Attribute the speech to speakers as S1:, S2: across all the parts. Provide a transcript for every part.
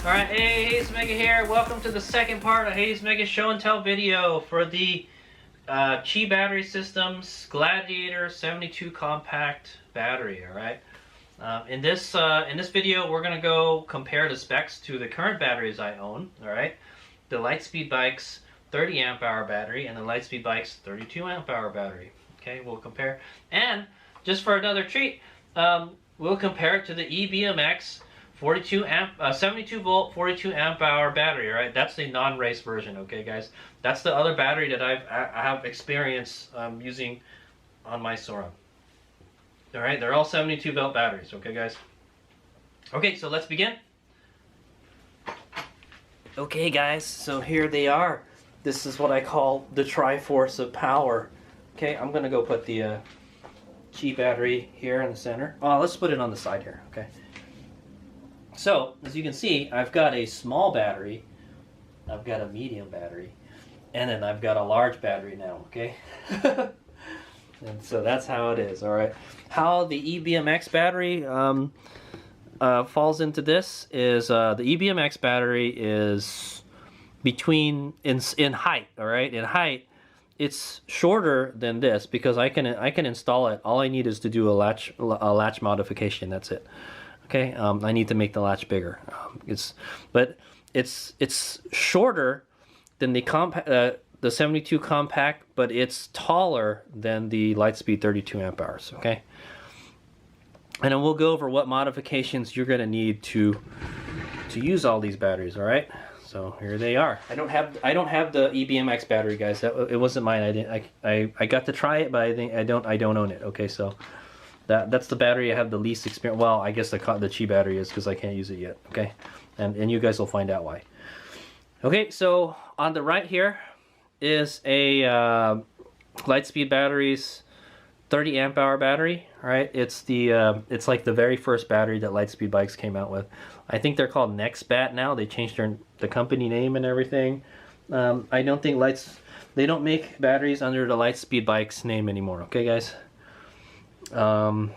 S1: Alright, hey, Hayes Mega here. Welcome to the second part of Hayes Mega Show and Tell video for the Chi Battery Systems Gladiator 72 compact battery. Alright, in this video, we're gonna go compare the specs to the current batteries I own. Alright, the Litespeed Bike's 30 amp hour battery and the Litespeed Bike's 32 amp hour battery. Okay, we'll compare, and just for another treat, we'll compare it to the EBMX 72 volt 42 amp hour battery. Right, that's the non-race version. Okay guys, that's the other battery that I have experience using on my Sora. All right, they're all 72 volt batteries. Okay guys, okay, so let's begin. Okay guys, so here they are. This is what I call the Triforce of power. Okay, I'm gonna go put the Chi battery here in the center. Oh, let's put it on the side here. Okay, so as you can see, I've got a small battery, I've got a medium battery, and then I've got a large battery now. Okay, and so that's how it is. All right, how the EBMX battery falls into this is the EBMX battery is between in height. All right, in height, it's shorter than this because I can install it. All I need is to do a latch modification. That's it. Okay, I need to make the latch bigger. It's shorter than the 72 compact, but it's taller than the Litespeed 32 amp hours. Okay, and then we'll go over what modifications you're going to need to use all these batteries. All right, so here they are. I don't have the EBMX battery, guys. It wasn't mine. I got to try it, but I don't own it. Okay, so that's the battery I have the least experience. Well, I guess the Chi battery is because I can't use it yet. Okay, and you guys will find out why. Okay, so on the right here is a Litespeed batteries 30 amp hour battery. All right, it's it's like the very first battery that Litespeed bikes came out with. I think they're called NextBat now. They changed the company name and everything. I don't think they don't make batteries under the Litespeed bikes name anymore. Okay, guys. So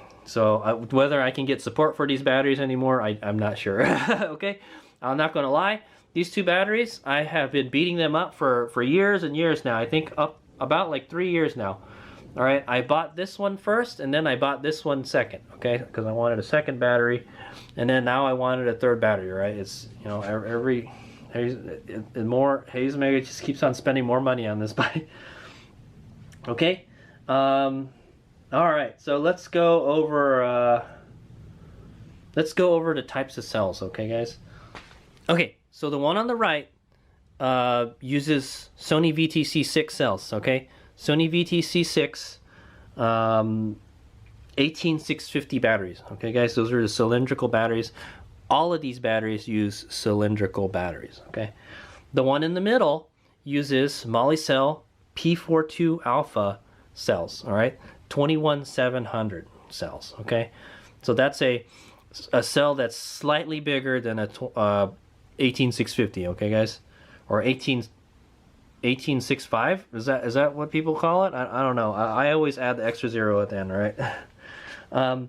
S1: whether I can get support for these batteries anymore, I'm not sure. Okay, I'm not gonna lie, these two batteries, I have been beating them up for years and years now. I think up about like 3 years now. All right, I bought this one first and then I bought this one second. Okay, because I wanted a second battery, and then now I wanted a third battery. Right, it's, you know, more Hayes Mega just keeps on spending more money on this bike. Okay, all right, so let's go over the types of cells. Okay, guys. Okay, so the one on the right uses Sony VTC6 cells. Okay, Sony VTC6 18650 batteries. Okay, guys, those are the cylindrical batteries. All of these batteries use cylindrical batteries. Okay, the one in the middle uses Molicel P42 alpha cells. All right, 21700 cells. Okay, so that's a cell that's slightly bigger than a 18650. Okay, guys, or 1865. Is that what people call it? I don't know. I always add the extra zero at the end. Right. And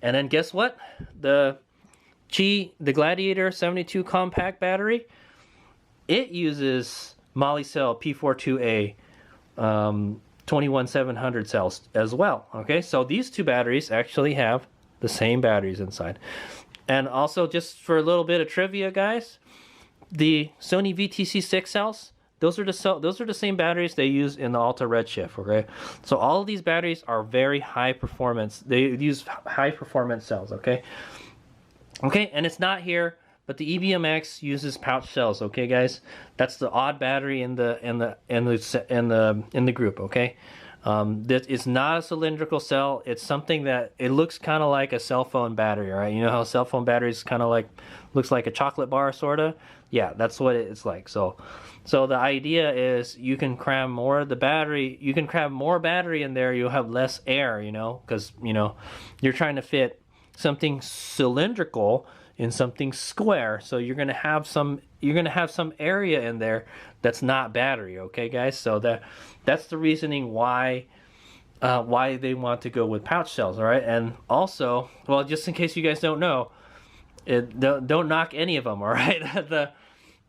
S1: then guess what? The Gladiator 72 compact battery, it uses Molicel P42A 21700 cells as well. Okay, so these two batteries actually have the same batteries inside. And also, just for a little bit of trivia, guys, the Sony VTC6 cells, those are the same batteries they use in the Alta Redshift. Okay, so all of these batteries are very high performance. They use high performance cells. Okay, and it's not here, but the EBMX uses pouch cells. Okay, guys, that's the odd battery in the group. Okay, this is not a cylindrical cell. It's something that it looks kind of like a cell phone battery, right? You know how cell phone batteries kind of looks like a chocolate bar, sorta. Yeah, that's what it's like. So the idea is you can cram more of the battery. You can cram more battery in there. You'll have less air, you know, because you're trying to fit something cylindrical in something square, so you're gonna have some area in there that's not battery. Okay, guys, so that's the reasoning why they want to go with pouch cells. All right, and also, well, just in case you guys don't know, Don't knock any of them, all right?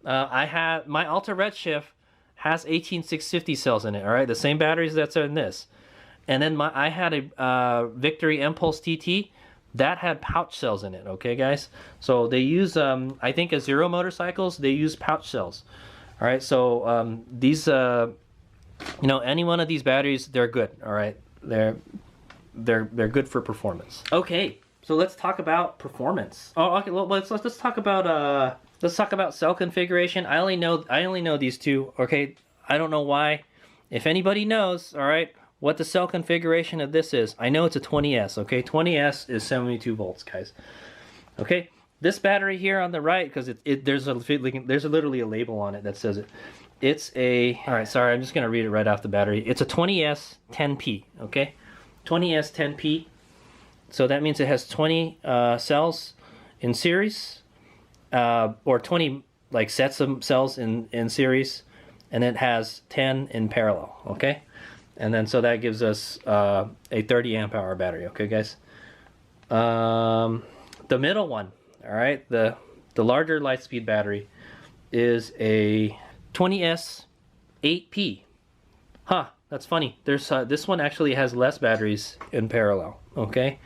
S1: I have my Ultra Redshift has 18650 cells in it, all right? The same batteries that's in this. And then I had a Victory Impulse TT that had pouch cells in it, okay, guys? So they use, I think, as Zero motorcycles, they use pouch cells. All right, so these, any one of these batteries, they're good, all right? They're good for performance. Okay, so let's talk about performance. Oh, okay, well, let's talk about cell configuration. I only know these two, okay? I don't know why. If anybody knows, all right, what the cell configuration of this is. I know it's a 20S, okay? 20S is 72 volts, guys. Okay, this battery here on the right, because there's literally a label on it that says it. It's a, all right, sorry, I'm just gonna read it right off the battery. It's a 20S 10P, okay? 20S 10P. So that means it has 20 cells in series, or 20 like sets of cells in series, and it has 10 in parallel, okay? And then so that gives us a 30 amp hour battery, okay, guys? The middle one, all right, the larger Litespeed battery is a 20S 8P. Huh, that's funny. There's this one actually has less batteries in parallel, okay?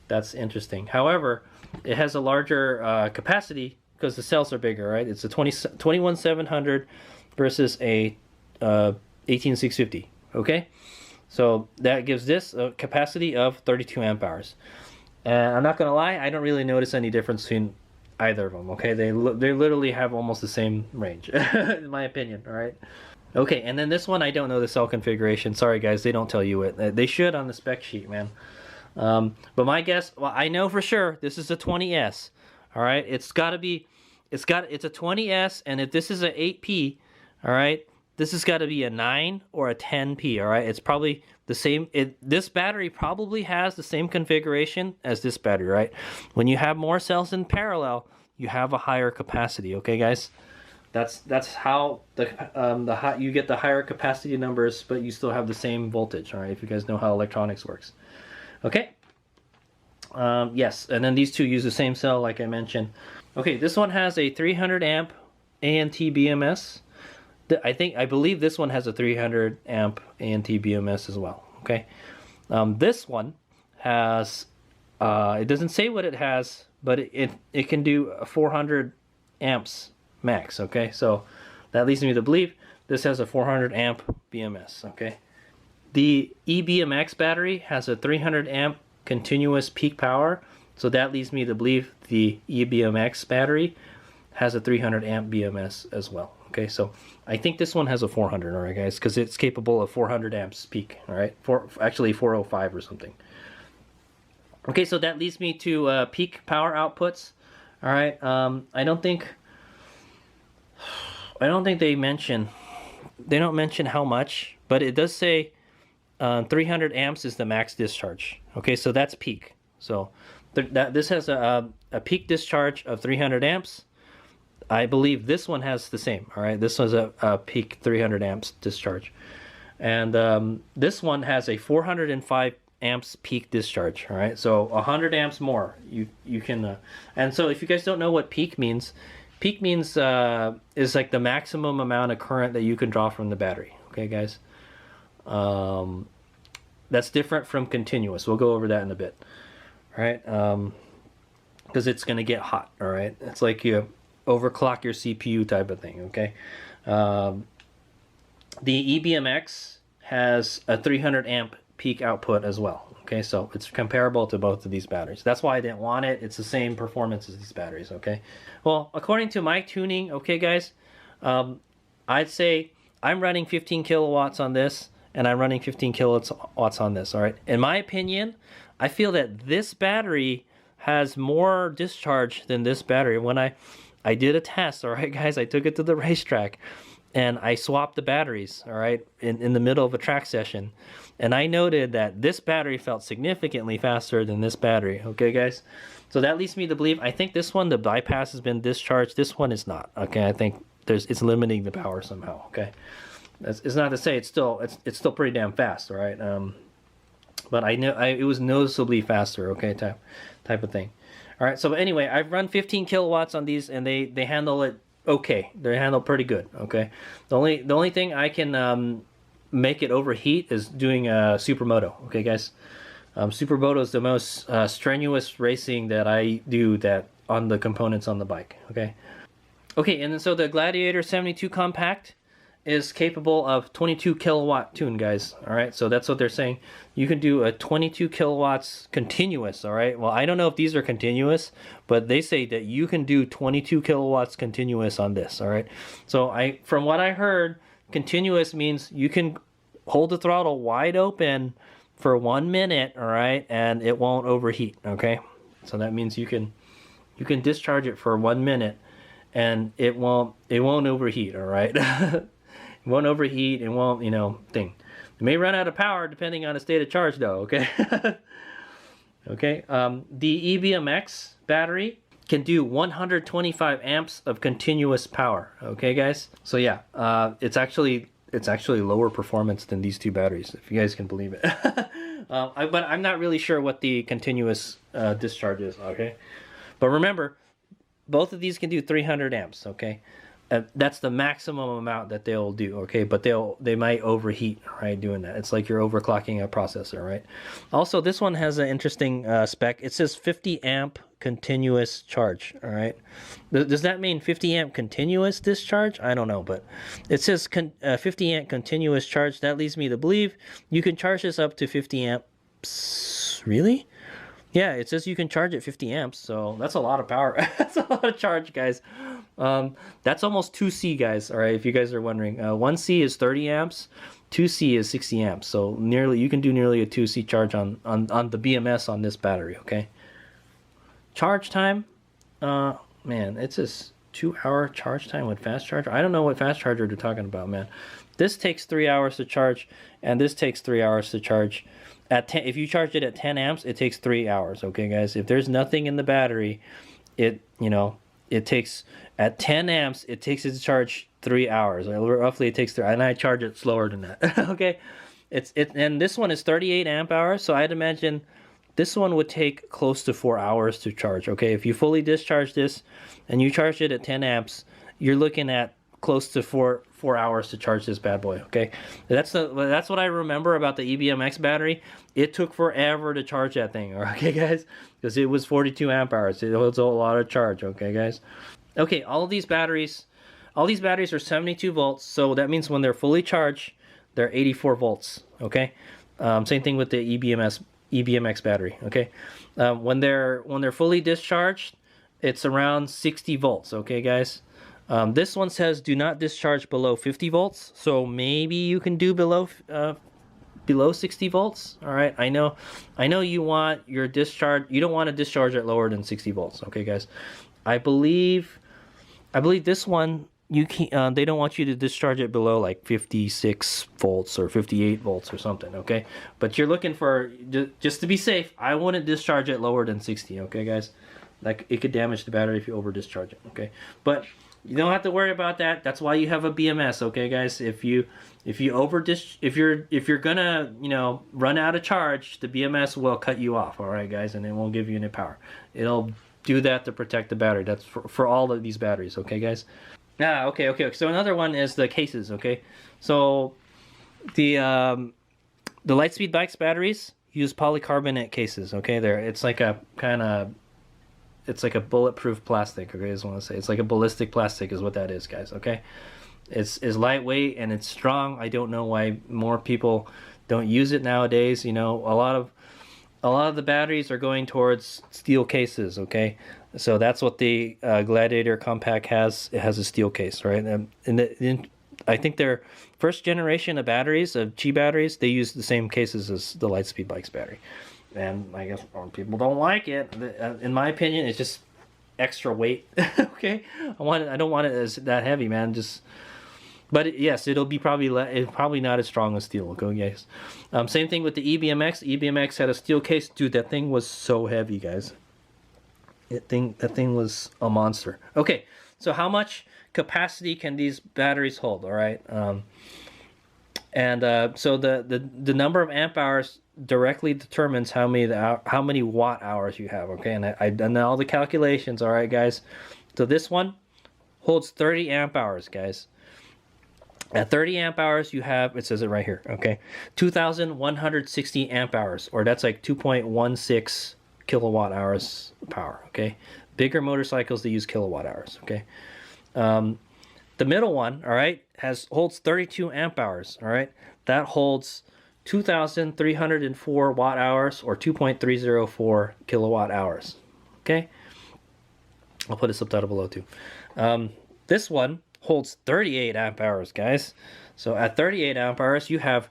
S1: That's interesting. However, it has a larger capacity because the cells are bigger, right? It's a 21700 versus a 18650. Okay, so that gives this a capacity of 32 amp hours. And I'm not gonna lie, I don't really notice any difference between either of them. Okay, they literally have almost the same range, in my opinion. All right. Okay, and then this one I don't know the cell configuration. Sorry guys, they don't tell you it. They should on the spec sheet, man. But my guess, well, I know for sure this is a 20S. All right, it's a 20S, and if this is a 8P, all right. This has got to be a 9 or a 10P, all right? It's probably the same. This battery probably has the same configuration as this battery, right? When you have more cells in parallel, you have a higher capacity, okay, guys? That's how you get the higher capacity numbers, but you still have the same voltage, all right? If you guys know how electronics works. Okay. Yes, and then these two use the same cell, like I mentioned. Okay, this one has a 300 amp ANT BMS. I believe this one has a 300 amp ANT BMS as well. Okay, this one has it doesn't say what it has, but it can do 400 amps max. Okay, so that leads me to believe this has a 400 amp BMS. Okay, the eBMX battery has a 300 amp continuous peak power, so that leads me to believe the eBMX battery has a 300 amp BMS as well. Okay, so I think this one has a 400, all right, guys, because it's capable of 400 amps peak, all right, actually 405 or something. Okay, so that leads me to peak power outputs, all right. I don't think they don't mention how much, but it does say 300 amps is the max discharge. Okay, so that's peak. So this has a peak discharge of 300 amps. I believe this one has the same, all right? This was a peak 300 amps discharge. And this one has a 405 amps peak discharge, all right? So 100 amps more. You can... and so if you guys don't know what peak means is like the maximum amount of current that you can draw from the battery, okay, guys? That's different from continuous. We'll go over that in a bit, all right? Because it's going to get hot, all right? It's like you overclock your CPU type of thing, okay? The eBMX has a 300 amp peak output as well, okay? So it's comparable to both of these batteries. That's why I didn't want it. It's the same performance as these batteries, okay? Well, according to my tuning, okay, guys, I'd say I'm running 15 kilowatts on this, and I'm running 15 kilowatts on this, all right? In my opinion, I feel that this battery has more discharge than this battery. When I did a test, all right, guys, I took it to the racetrack, and I swapped the batteries, all right, in the middle of a track session. And I noted that this battery felt significantly faster than this battery, okay, guys? So that leads me to believe, I think this one, the bypass has been discharged. This one is not, okay? I think it's limiting the power somehow, okay? It's not to say it's still pretty damn fast, all right? But I know it was noticeably faster, okay, type of thing. All right, so anyway, I've run 15 kilowatts on these, and they handle it okay. They handle pretty good. Okay, the only thing I can make it overheat is doing a supermoto. Okay, guys, supermoto is the most strenuous racing that I do that on the components on the bike. Okay, and then so the Gladiator 72 compact is capable of 22 kilowatt tune, guys. All right, so that's what they're saying. You can do a 22 kilowatts continuous. All right, well, I don't know if these are continuous, but they say that you can do 22 kilowatts continuous on this. All right, so from what I heard, continuous means you can hold the throttle wide open for 1 minute. All right, and it won't overheat. Okay, so that means you can discharge it for 1 minute and it won't overheat. All right. It won't overheat. It won't, thing. It may run out of power depending on the state of charge, though. Okay. Okay. The EBMX battery can do 125 amps of continuous power. Okay, guys. So yeah, it's actually lower performance than these two batteries, if you guys can believe it. But I'm not really sure what the continuous discharge is. Okay. But remember, both of these can do 300 amps. Okay. That's the maximum amount that they'll do, okay? But they might overheat, right, doing that. It's like you're overclocking a processor, right? Also, this one has an interesting spec. It says 50 amp continuous charge, all right? Does that mean 50 amp continuous discharge? I don't know, but it says 50 amp continuous charge. That leads me to believe you can charge this up to 50 amps. Really? Yeah, it says you can charge at 50 amps, so that's a lot of power. That's a lot of charge, guys. That's almost 2C, guys, all right, if you guys are wondering. 1C is 30 amps, 2C is 60 amps, so you can do nearly a 2C charge on the BMS on this battery, okay? Charge time, man, it's just 2-hour charge time with fast charger. I don't know what fast charger they're talking about, man. This takes 3 hours to charge, and this takes 3 hours to charge. If you charge it at 10 amps, it takes 3 hours, okay, guys? If there's nothing in the battery, it takes, at 10 amps, it takes it to charge 3 hours. Roughly, it takes 3, and I charge it slower than that, okay? And this one is 38 amp hours, so I'd imagine this one would take close to 4 hours to charge, okay? If you fully discharge this and you charge it at 10 amps, you're looking at close to 4 hours to charge this bad boy, okay? That's what I remember about the EBMX battery. It took forever to charge that thing, okay, guys? Because it was 42 amp hours. It was a lot of charge, okay, guys? Okay, all these batteries are 72 volts, so that means when they're fully charged, they're 84 volts, okay? Same thing with the EBMX battery, okay? When they're fully discharged, it's around 60 volts, okay, guys? This one says do not discharge below 50 volts, so maybe you can do below 60 volts. All right, I know you want your discharge. You don't want to discharge it lower than 60 volts. Okay, guys, I believe this one you can. They don't want you to discharge it below like 56 volts or 58 volts or something. Okay, but you're looking for, just to be safe, I wouldn't discharge it lower than 60. Okay, guys, like it could damage the battery if you over discharge it. Okay, but you don't have to worry about that. That's why you have a BMS, okay, guys? If you're gonna, run out of charge, the BMS will cut you off, all right, guys, and it won't give you any power. It'll do that to protect the battery. That's for all of these batteries, okay, guys? Okay. So another one is the cases, okay? So the Litespeed bikes batteries use polycarbonate cases, okay? It's like a bulletproof plastic, okay, I just want to say. It's like a ballistic plastic is what that is, guys, okay? It's lightweight and it's strong. I don't know why more people don't use it nowadays. A lot of the batteries are going towards steel cases, okay? So that's what the Gladiator Compact has. It has a steel case, right? I think their first generation of batteries, of Chi batteries, they use the same cases as the Litespeed bikes battery. And I guess people don't like it. In my opinion, it's just extra weight. Okay, I don't want it as that heavy, man. But yes, it'll be probably not as strong as steel. Okay, guys. Same thing with the EBMX. EBMX had a steel case. Dude, that thing was so heavy, guys. That thing was a monster. Okay, so how much capacity can these batteries hold? All right. And so the number of amp hours directly determines how many watt hours you have. Okay, and I've done all the calculations. All right, guys. So this one holds 30 amp hours, guys. At 30 amp hours, you have, it says it right here, okay, 2,160 amp hours, or that's like 2.16 kilowatt hours of power, okay? Bigger motorcycles, they use kilowatt hours, okay? The middle one, all right, holds 32 amp hours, all right? That holds 2,304 watt hours, or 2.304 kilowatt hours, okay? I'll put a subtitle below too. This one holds 38 amp hours, guys. So at 38 amp hours, you have,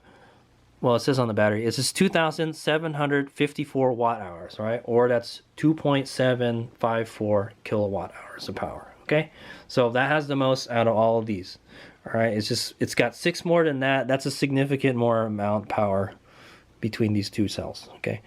S1: well, it says on the battery, it says 2,754 watt hours, right? Or that's 2.754 kilowatt hours of power, okay? So that has the most out of all of these, all right? It's got 6 more than that. That's a significant more amount of power between these two cells, okay?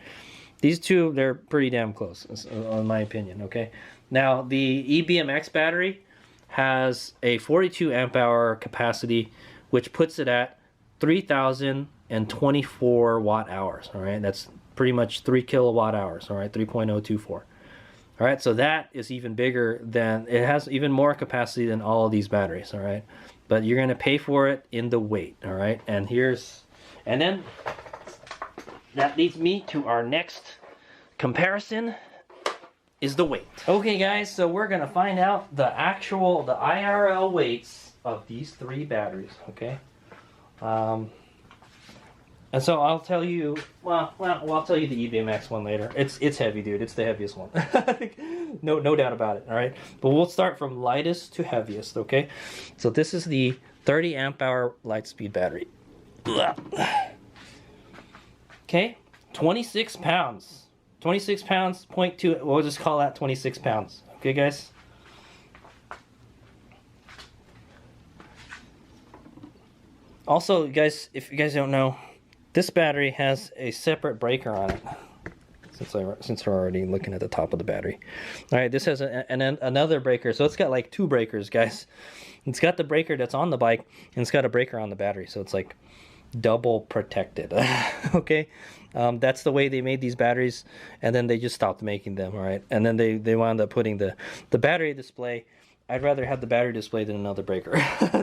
S1: These two, they're pretty damn close, in my opinion, okay? Now, the EBMX battery has a 42 amp hour capacity, which puts it at 3,024 watt hours. All right, that's pretty much 3 kilowatt hours. All right, 3.024. All right, so that is even bigger than, it has even more capacity than all of these batteries. All right, but you're gonna pay for it in the weight. All right, and then that leads me to our next comparison. Is the weight. Okay, guys, so we're gonna find out the IRL weights of these 3 batteries, okay? And so I'll tell you, well, I'll tell you the EBMX one later. It's heavy, dude. It's the heaviest one. I think, no doubt about it, all right? But we'll start from lightest to heaviest, okay? So this is the 30 amp hour Litespeed battery. Okay, 26 pounds. 26 pounds, 0.2, we'll just call that 26 pounds. Okay, guys? Also, guys, if you guys don't know, this battery has a separate breaker on it. Since we're already looking at the top of the battery. All right, this has another breaker. So it's got like 2 breakers, guys. It's got the breaker that's on the bike, and it's got a breaker on the battery. So it's like double protected. Okay, that's the way they made these batteries, and then they just stopped making them. All right, and then they wound up putting the battery display. I'd rather have the battery display than another breaker,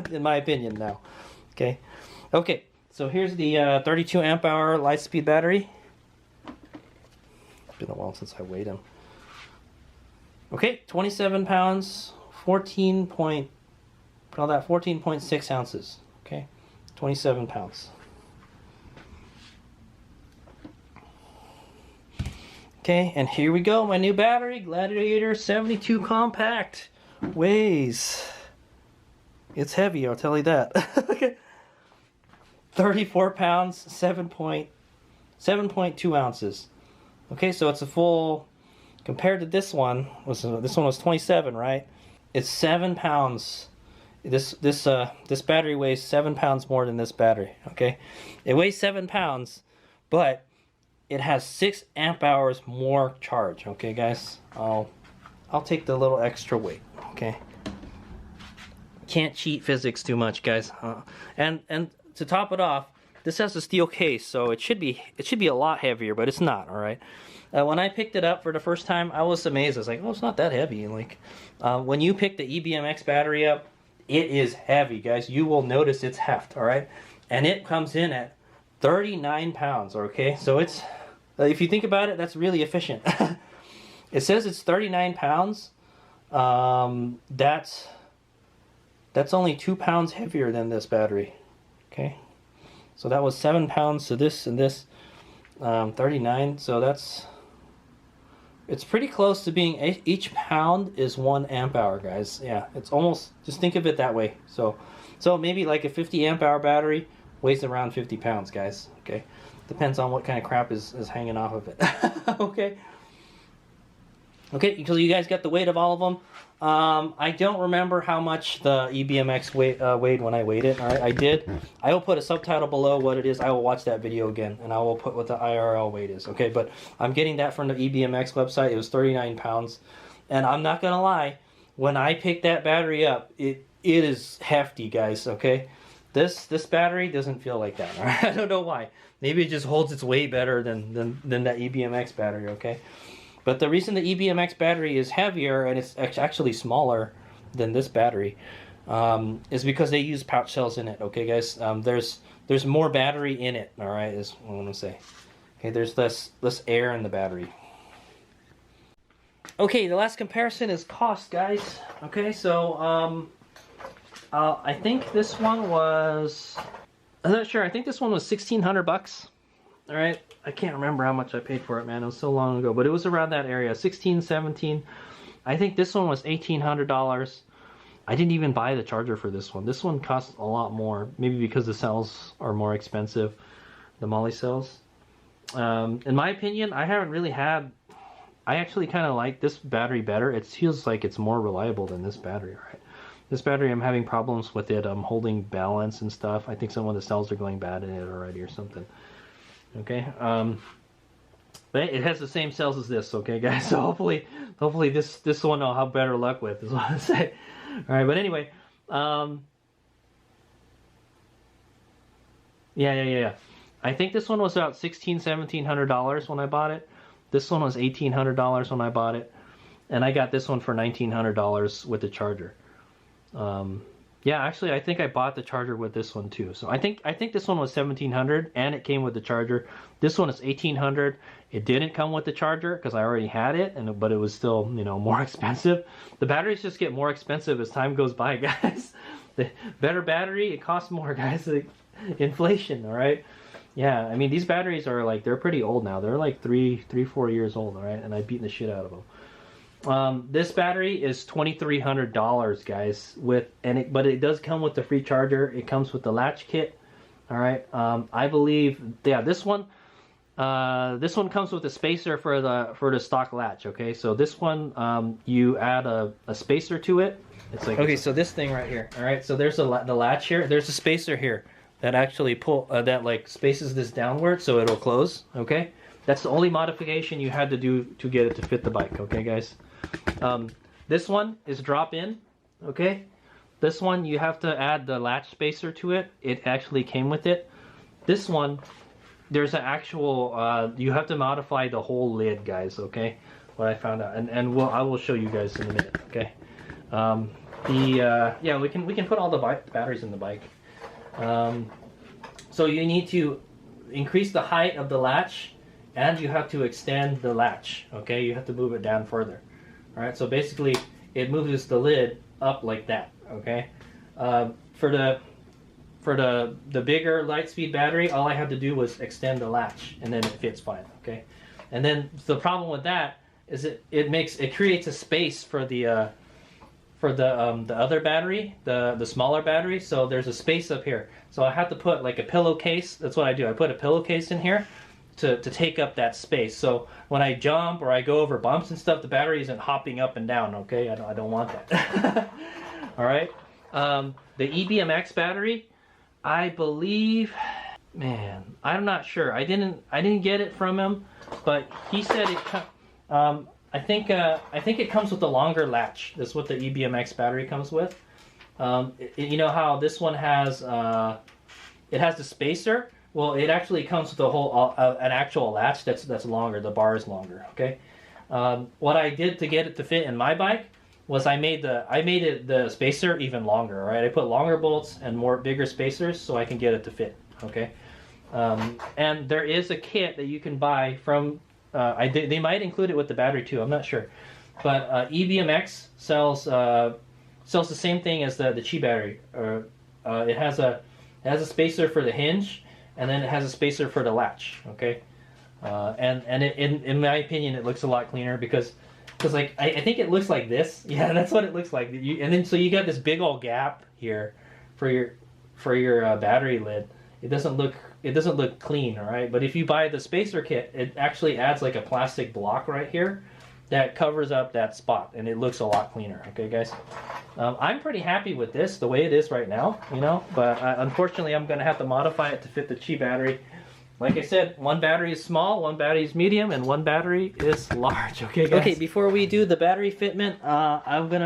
S1: in my opinion now. Okay, so here's the 32 amp hour Litespeed battery. It's been a while since I weighed them. Okay, 27 pounds, 14.6 ounces. Okay, 27 pounds. Okay, and here we go. My new battery, Gladiator 72 compact. Weighs. It's heavy, I'll tell you that. Okay. 34 pounds, 7.2 ounces. Okay, so it's a full, compared to this one was 27, right? It's 7 pounds. This battery weighs 7 pounds more than this battery. Okay, it weighs 7 pounds, but it has 6 amp hours more charge. Okay, guys, I'll take the little extra weight. Okay, can't cheat physics too much, guys. And to top it off, this has a steel case, so it should be a lot heavier, but it's not. All right. When I picked it up for the first time, I was amazed. I was like, oh, it's not that heavy. Like, when you pick the EBMX battery up, it is heavy, guys. You will notice its heft, all right? And it comes in at 39 pounds, okay? So it's, if you think about it, that's really efficient. It says it's 39 pounds. That's only 2 pounds heavier than this battery, okay? So that was 7 pounds to this and this, 39. So it's pretty close to being, each pound is 1 amp hour, guys. Yeah, it's almost, just think of it that way. So maybe like a 50 amp hour battery weighs around 50 pounds, guys. Okay, depends on what kind of crap is hanging off of it. Okay, so you guys got the weight of all of them. I don't remember how much the EBMX weighed when I weighed it. All right, I did. I will put a subtitle below what it is. I will watch that video again, and I will put what the IRL weight is. Okay, but I'm getting that from the EBMX website. It was 39 pounds, and I'm not gonna lie. When I picked that battery up, it is hefty, guys. Okay, This battery doesn't feel like that. Right? I don't know why. Maybe it just holds its weight better than that EBMX battery. Okay, but the reason the EBMX battery is heavier and it's actually smaller than this battery is because they use pouch cells in it. Okay, guys. There's more battery in it. All right, is what I'm gonna say. Okay, there's less air in the battery. Okay, the last comparison is cost, guys. Okay, so I think this one was, I'm not sure. I think this one was $1,600. All right, I can't remember how much I paid for it, man. It was so long ago, but it was around that area, 16, 17. I think this one was $1,800. I didn't even buy the charger for this one. This one costs a lot more, maybe because the cells are more expensive, the moly cells. In my opinion, I haven't really had. I actually kind of like this battery better. It feels like it's more reliable than this battery, right? This battery, I'm having problems with it. I'm holding balance and stuff. I think some of the cells are going bad in it already or something. Okay. But it has the same cells as this, okay, guys? So hopefully this one I'll have better luck with, is what I say. All right, but anyway, yeah. I think this one was about $1,700 when I bought it. This one was $1,800 when I bought it, and I got this one for $1,900 with the charger. Yeah, actually, I think I bought the charger with this one too. So I think this one was $1,700 and it came with the charger. This one is $1,800. It didn't come with the charger because I already had it, but it was still, you know, more expensive. The batteries just get more expensive as time goes by, guys. The better battery, it costs more, guys. Like, inflation, all right. Yeah, I mean, these batteries are like, they're pretty old now. They're like 4 years old, all right? And I've beaten the shit out of them. This battery is $2,300, guys, but it does come with the free charger. It comes with the latch kit, all right? I believe, yeah, this one comes with a spacer for the stock latch, okay? So this one, you add a spacer to it. It's like, okay, so this thing right here, all right? So there's the latch here. There's a spacer here that actually that like spaces this downward so it'll close, okay? That's the only modification you had to do to get it to fit the bike, okay, guys? This one is drop in, okay? This one you have to add the latch spacer to it. It actually came with it. This one, there's an actual, you have to modify the whole lid, guys, okay? What I found out, and I will show you guys in a minute, okay? Yeah, we can put all the batteries in the bike. So you need to increase the height of the latch, and you have to extend the latch, okay? You have to move it down further. All right, so basically it moves the lid up like that, okay? For the bigger Litespeed battery, all I had to do was extend the latch, and then it fits fine, okay? And then the problem with that is it creates a space for the other battery, the smaller battery. So there's a space up here. So I have to put like a pillowcase. That's what I do. I put a pillowcase in here to take up that space. So when I jump or I go over bumps and stuff, the battery isn't hopping up and down, okay? I don't want that. All right. The EBMX battery, I believe, man, I'm not sure. I didn't get it from him, but he said it. I think it comes with a longer latch. That's what the EBMX battery comes with. You know how this one has it has the spacer. Well, it actually comes with a whole an actual latch that's longer. The bar is longer. Okay. What I did to get it to fit in my bike was I made the spacer even longer. Right. I put longer bolts and bigger spacers so I can get it to fit. Okay. And there is a kit that you can buy from. They might include it with the battery too. I'm not sure, but EBMX sells the same thing as the Chi battery. It has a spacer for the hinge, and then it has a spacer for the latch. Okay, and in my opinion, it looks a lot cleaner because like I think it looks like this. Yeah, that's what it looks like. And then so you got this big old gap here for your battery lid. It doesn't look clean, all right? But if you buy the spacer kit, it actually adds like a plastic block right here that covers up that spot, and it looks a lot cleaner, okay, guys? I'm pretty happy with this, the way it is right now, you know? But unfortunately, I'm going to have to modify it to fit the Chi battery. Like I said, one battery is small, one battery is medium, and one battery is large, okay, guys? Okay, before we do the battery fitment,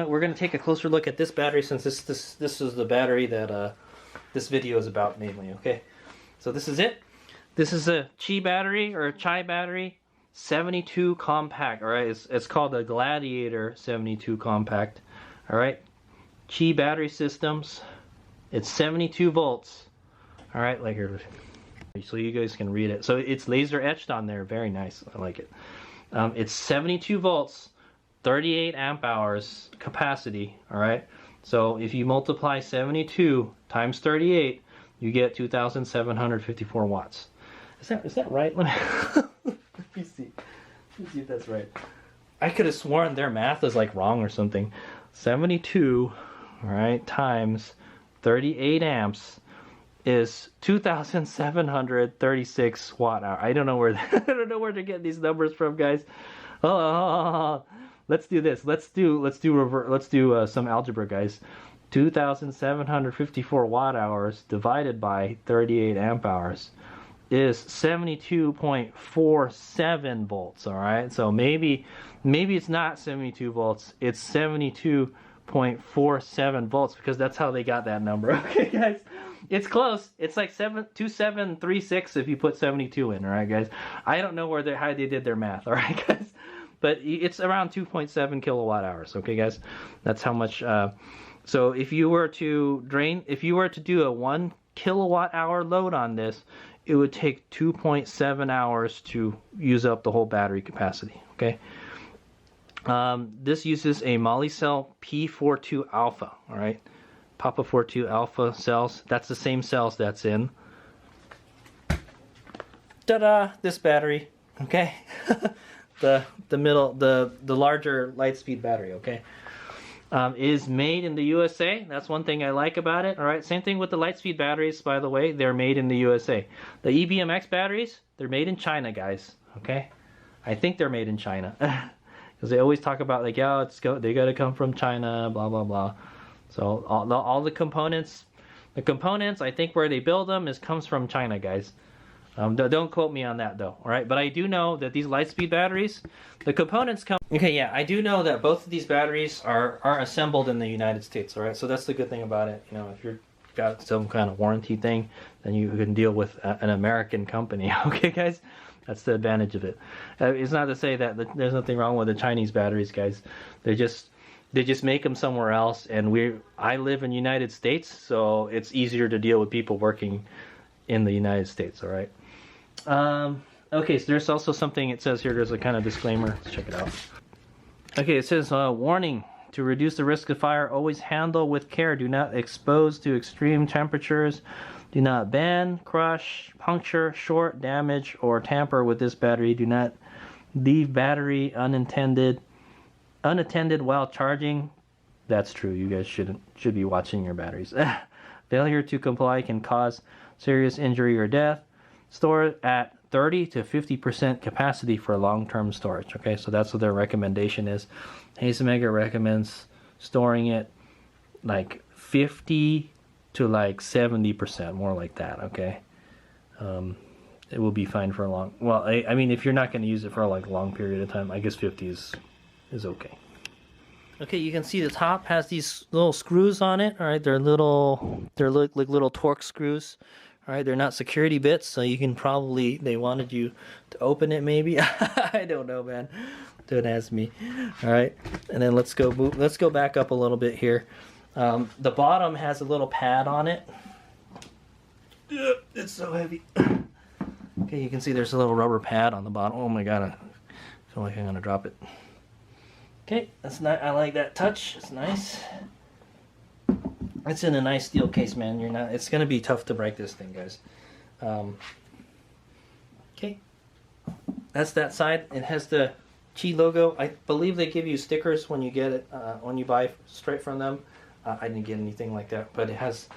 S1: we're gonna take a closer look at this battery, since this is the battery that this video is about mainly, okay? So this is it. This is a Chi battery, or a Chi battery, 72 compact, all right? It's called the Gladiator 72 compact, all right? Chi battery systems. It's 72 volts, all right? Like here, so you guys can read it. So it's laser etched on there. Very nice. I like it. It's 72 volts, 38 amp hours capacity, all right? So if you multiply 72 times 38, you get 2,754 watts. Is that right? Let me see. Let me see if that's right. I could have sworn their math is like wrong or something. 72, all right, times 38 amps is 2,736 watt hour. I don't know where I don't know where to get these numbers from, guys. Oh, let's do this. Let's do some algebra, guys. 2,754 watt hours divided by 38 amp hours is 72.47 volts. All right, so maybe it's not 72 volts. It's 72.47 volts, because that's how they got that number. Okay, guys. It's close. It's like 2736 if you put 72 in, all right, guys? I don't know how they did their math, all right, guys? But it's around 2.7 kilowatt hours, okay, guys? That's how much. So if you were to do a 1 kilowatt hour load on this, it would take 2.7 hours to use up the whole battery capacity, okay? This uses a Molicel P42 alpha, all right? Papa 42 alpha cells. That's the same cells that's in this battery, okay? the larger Litespeed battery, okay? Is made in the USA. That's one thing I like about it. All right, same thing with the Litespeed batteries, by the way. They're made in the USA. The EBMX batteries, they're made in China, guys, okay? I think they're made in China, because they always talk about, like, yeah, they got to come from China, blah blah blah. So all the components, I think where they build them comes from China, guys. Don't quote me on that though, all right? But I do know that these Litespeed batteries, the components come. Okay, yeah, I do know that both of these batteries are assembled in the United States, all right? So that's the good thing about it. You know, if you've got some kind of warranty thing, then you can deal with an American company. Okay, guys, that's the advantage of it. It's not to say that there's nothing wrong with the Chinese batteries, guys. They just make them somewhere else, and I live in the United States, so it's easier to deal with people working in the United States, all right? Okay, so there's also something it says here. There's a kind of disclaimer. Let's check it out. Okay, it says, warning, to reduce the risk of fire, always handle with care. Do not expose to extreme temperatures. Do not bend, crush, puncture, short, damage, or tamper with this battery. Do not leave battery unattended while charging. That's true. You guys should be watching your batteries. Failure to comply can cause serious injury or death. Store at 30 to 50% capacity for long-term storage. Okay, so that's what their recommendation is. Hasemega recommends storing it like 50 to like 70%, more like that. Okay, it will be fine for a long. Well, I mean, if you're not going to use it for like a long period of time, I guess 50 is okay. Okay, you can see the top has these little screws on it. All right, they're like little torque screws. All right, they're not security bits, so you can probably, they wanted you to open it maybe. I don't know, man. Don't ask me. All right, and then let's go back up a little bit here. The bottom has a little pad on it. It's so heavy. Okay, you can see there's a little rubber pad on the bottom. Oh my god, I feel like I'm gonna drop it. Okay, that's nice. I like that touch. It's nice. It's in a nice steel case, man. It's gonna be tough to break this thing, guys. Okay, that's that side. It has the Chi logo. I believe they give you stickers when you get it, when you buy straight from them. I didn't get anything like that, but it has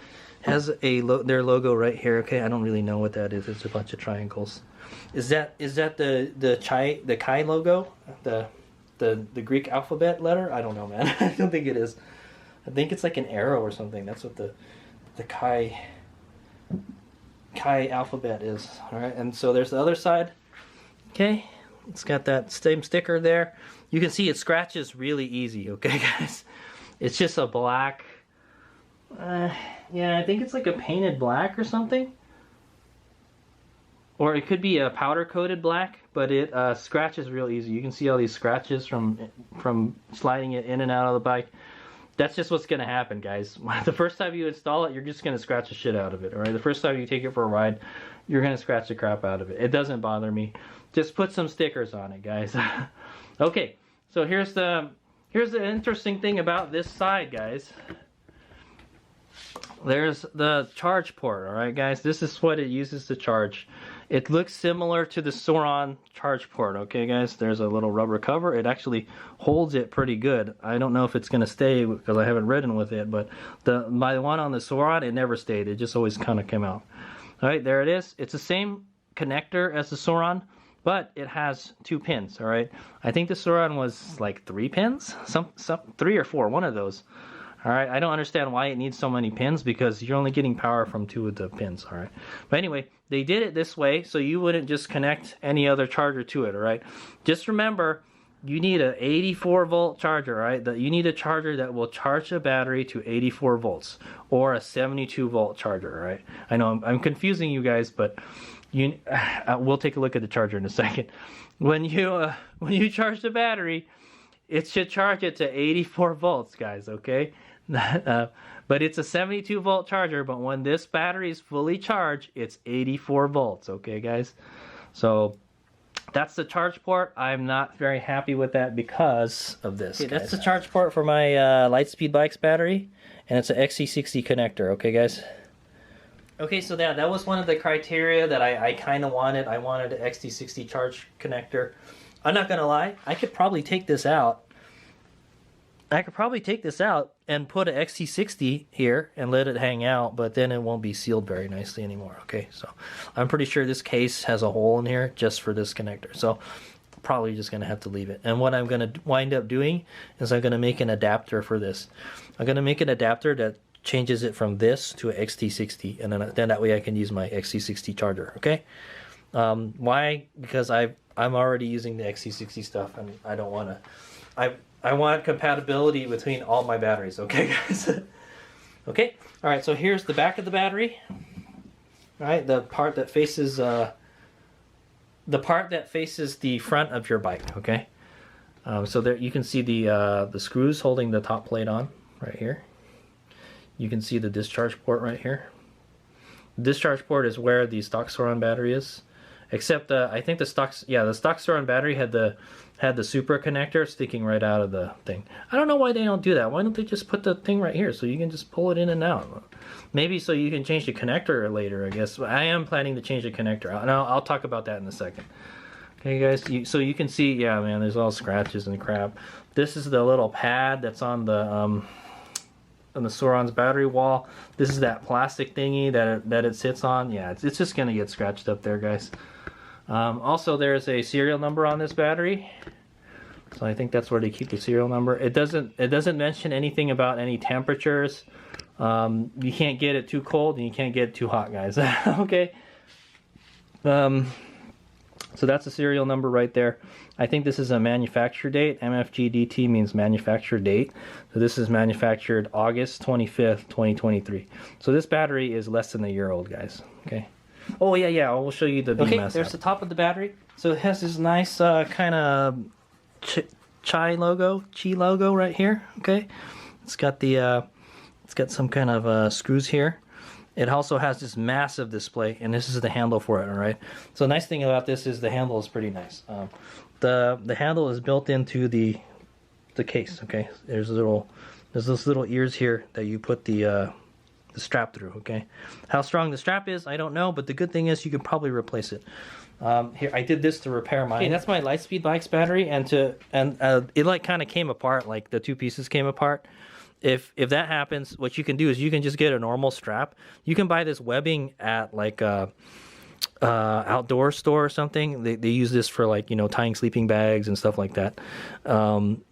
S1: their logo right here. Okay, I don't really know what that is. It's a bunch of triangles. Is that the Chi logo? The Greek alphabet letter? I don't know, man. I don't think it is. I think it's like an arrow or something. That's what the Chi alphabet is. All right, and so there's the other side. Okay, it's got that same sticker there. You can see it scratches really easy. Okay, guys, it's just a black Yeah, I think it's like a painted black or something. Or it could be a powder coated black, but it scratches real easy. You can see all these scratches from sliding it in and out of the bike. That's just what's going to happen, guys. The first time you install it, you're just going to scratch the shit out of it, all right? The first time you take it for a ride, you're going to scratch the crap out of it. It doesn't bother me. Just put some stickers on it, guys. Okay, so here's the interesting thing about this side, guys. There's the charge port, all right, guys? This is what it uses to charge. It looks similar to the Sauron charge port, okay, guys? There's a little rubber cover. It actually holds it pretty good. I don't know if it's going to stay because I haven't ridden with it, but my one on the Sauron, it never stayed. It just always kind of came out. All right, there it is. It's the same connector as the Sauron, but it has 2 pins, all right? I think the Sauron was like 3 pins, some 3 or 4, one of those. All right, I don't understand why it needs so many pins because you're only getting power from 2 of the pins, all right? But anyway, they did it this way so you wouldn't just connect any other charger to it, all right? Just remember, you need an 84 volt charger, all right? You need a charger that will charge the battery to 84 volts or a 72 volt charger, all right? I know I'm confusing you guys, but we'll take a look at the charger in a second. When you charge the battery, it should charge it to 84 volts, guys, okay? But it's a 72 volt charger, but when this battery is fully charged, it's 84 volts, okay, guys? So that's the charge port. I'm not very happy with that because of this. Okay, that's the charge port for my Litespeed bike's battery, and it's an XC60 connector, okay, guys? Okay, so that was one of the criteria that I kind of wanted. I wanted an XT60 charge connector. I'm not gonna lie, I could probably take this out. And put an XT60 here and let it hang out, but then it won't be sealed very nicely anymore, okay? So I'm pretty sure this case has a hole in here just for this connector. So probably just gonna have to leave it. And what I'm gonna wind up doing is I'm gonna make an adapter for this. I'm gonna make an adapter that changes it from this to an XT60, and then that way I can use my XT60 charger, okay? Why? Because I'm already using the XT60 stuff, and I don't want to. I want compatibility between all my batteries, okay, guys? Okay, all right. So here's the back of the battery. All right, the part that faces the front of your bike, okay? So there you can see the screws holding the top plate on right here. You can see the discharge port right here. The discharge port is where the stock Sauron battery is. Except I think the stock Sauron battery had the super connector sticking right out of the thing. I don't know why they don't do that. Why don't they just put the thing right here so you can just pull it in and out? Maybe so you can change the connector later, I guess. I am planning to change the connector. I'll talk about that in a second. Okay, guys. So you can see, yeah, man, there's all scratches and crap. This is the little pad that's on the Sauron's battery wall. This is that plastic thingy that it sits on. Yeah, it's just gonna get scratched up there, guys. Also, there's a serial number on this battery, so I think that's where they keep the serial number. It doesn't mention anything about any temperatures. You can't get it too cold and you can't get it too hot, guys. Okay. So that's the serial number right there. I think this is a manufacture date. MFGDT means manufacture date. So this is manufactured August 25th, 2023. So this battery is less than a year old, guys. Okay. Oh yeah, I will show you the BMS. Okay, there's the top of the battery. So it has this nice kind of Chi logo right here. Okay, it's got some kind of screws here. It also has this massive display, and this is the handle for it. All right. So the nice thing about this is the handle is pretty nice. The handle is built into the case. Okay, there's those little ears here that you put the strap through. Okay, how strong the strap is I don't know, but the good thing is you can probably replace it. Here I did this to repair mine. Okay, that's my Litespeed bike's battery, and it like kind of came apart, like the 2 pieces came apart. If that happens, what you can do is you can just get a normal strap. You can buy this webbing at like a outdoor store or something. They use this for, like, you know, tying sleeping bags and stuff like that, and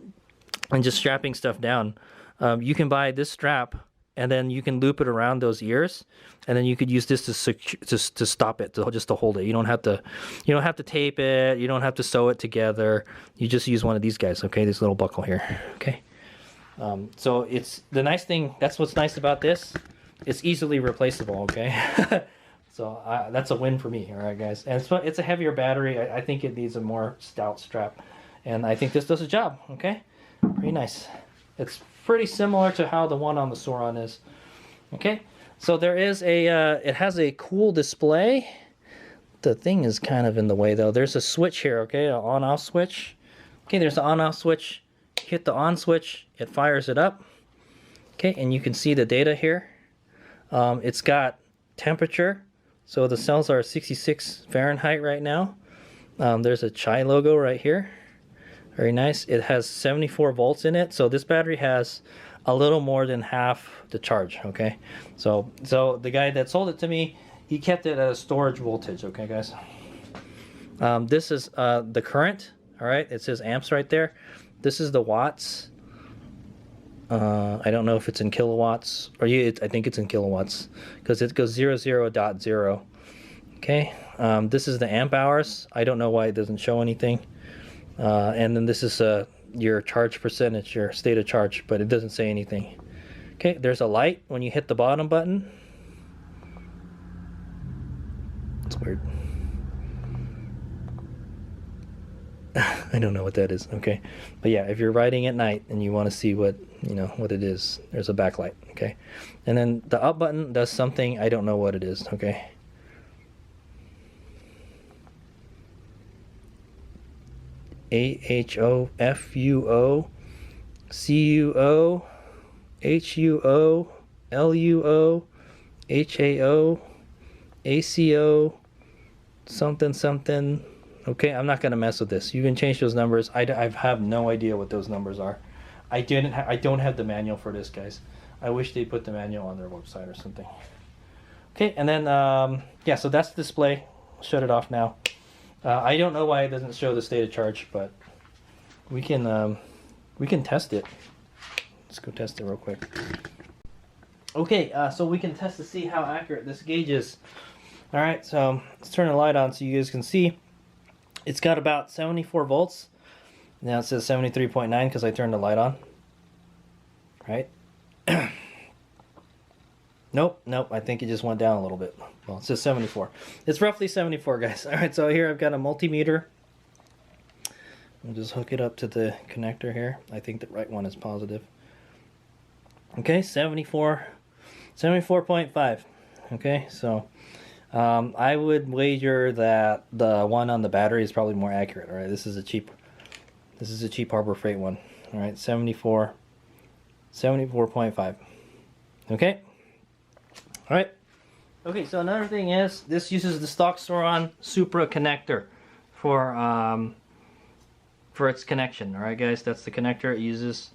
S1: just strapping stuff down. You can buy this strap, and then you can loop it around those ears, and then you could use this to stop it, just to hold it. You don't have to tape it. You don't have to sew it together. You just use one of these guys. Okay, this little buckle here. Okay. So it's the nice thing. That's what's nice about this. It's easily replaceable. Okay. So that's a win for me. All right, guys. And it's a heavier battery. I think it needs a more stout strap, and I think this does a job. Okay, pretty nice. It's pretty similar to how the one on the Sauron is. Okay, so there is it has a cool display. The thing is kind of in the way though. There's a switch here, okay, an on-off switch. Okay, there's the on-off switch. Hit the on switch, it fires it up. Okay, and you can see the data here. It's got temperature. So the cells are 66 Fahrenheit right now. There's a Chi logo right here. Very nice. It has 74 volts in it. So this battery has a little more than half the charge, okay? So the guy that sold it to me, he kept it at a storage voltage, okay, guys? This is the current, all right? It says amps right there. This is the watts. I don't know if it's in kilowatts, or I think it's in kilowatts, because it goes 00.0. Okay, this is the amp hours. I don't know why it doesn't show anything. And then this is your charge percentage, your state of charge, but it doesn't say anything. Okay, there's a light when you hit the bottom button. It's weird. I don't know what that is. Okay, but yeah, if you're riding at night and you want to see what what it is, there's a backlight. Okay, and then the up button does something, I don't know what it is. Okay, AHOFUO CUO HUO LUO HAO ACO something something. Okay, I'm not gonna mess with this. You can change those numbers. I have no idea what those numbers are. I don't have the manual for this, guys. I wish they put the manual on their website or something. Okay, and then yeah, so that's the display. Shut it off now. I don't know why it doesn't show the state of charge, but we can test it. Let's go test it real quick. Okay, so we can test to see how accurate this gauge is. All right, so let's turn the light on so you guys can see. It's got about 74 volts. Now it says 73.9 because I turned the light on. Right? Nope, I think it just went down a little bit. Well, it says 74. It's roughly 74, guys. All right, so here I've got a multimeter. I'll just hook it up to the connector here. I think the right one is positive. Okay, 74.5. Okay, so I would wager that the one on the battery is probably more accurate. All right, this is a cheap Harbor Freight one. All right, 74.5. Okay. All right. Okay, so another thing is this uses the stock Sauron Supra connector for its connection. All right, guys, that's the connector it uses.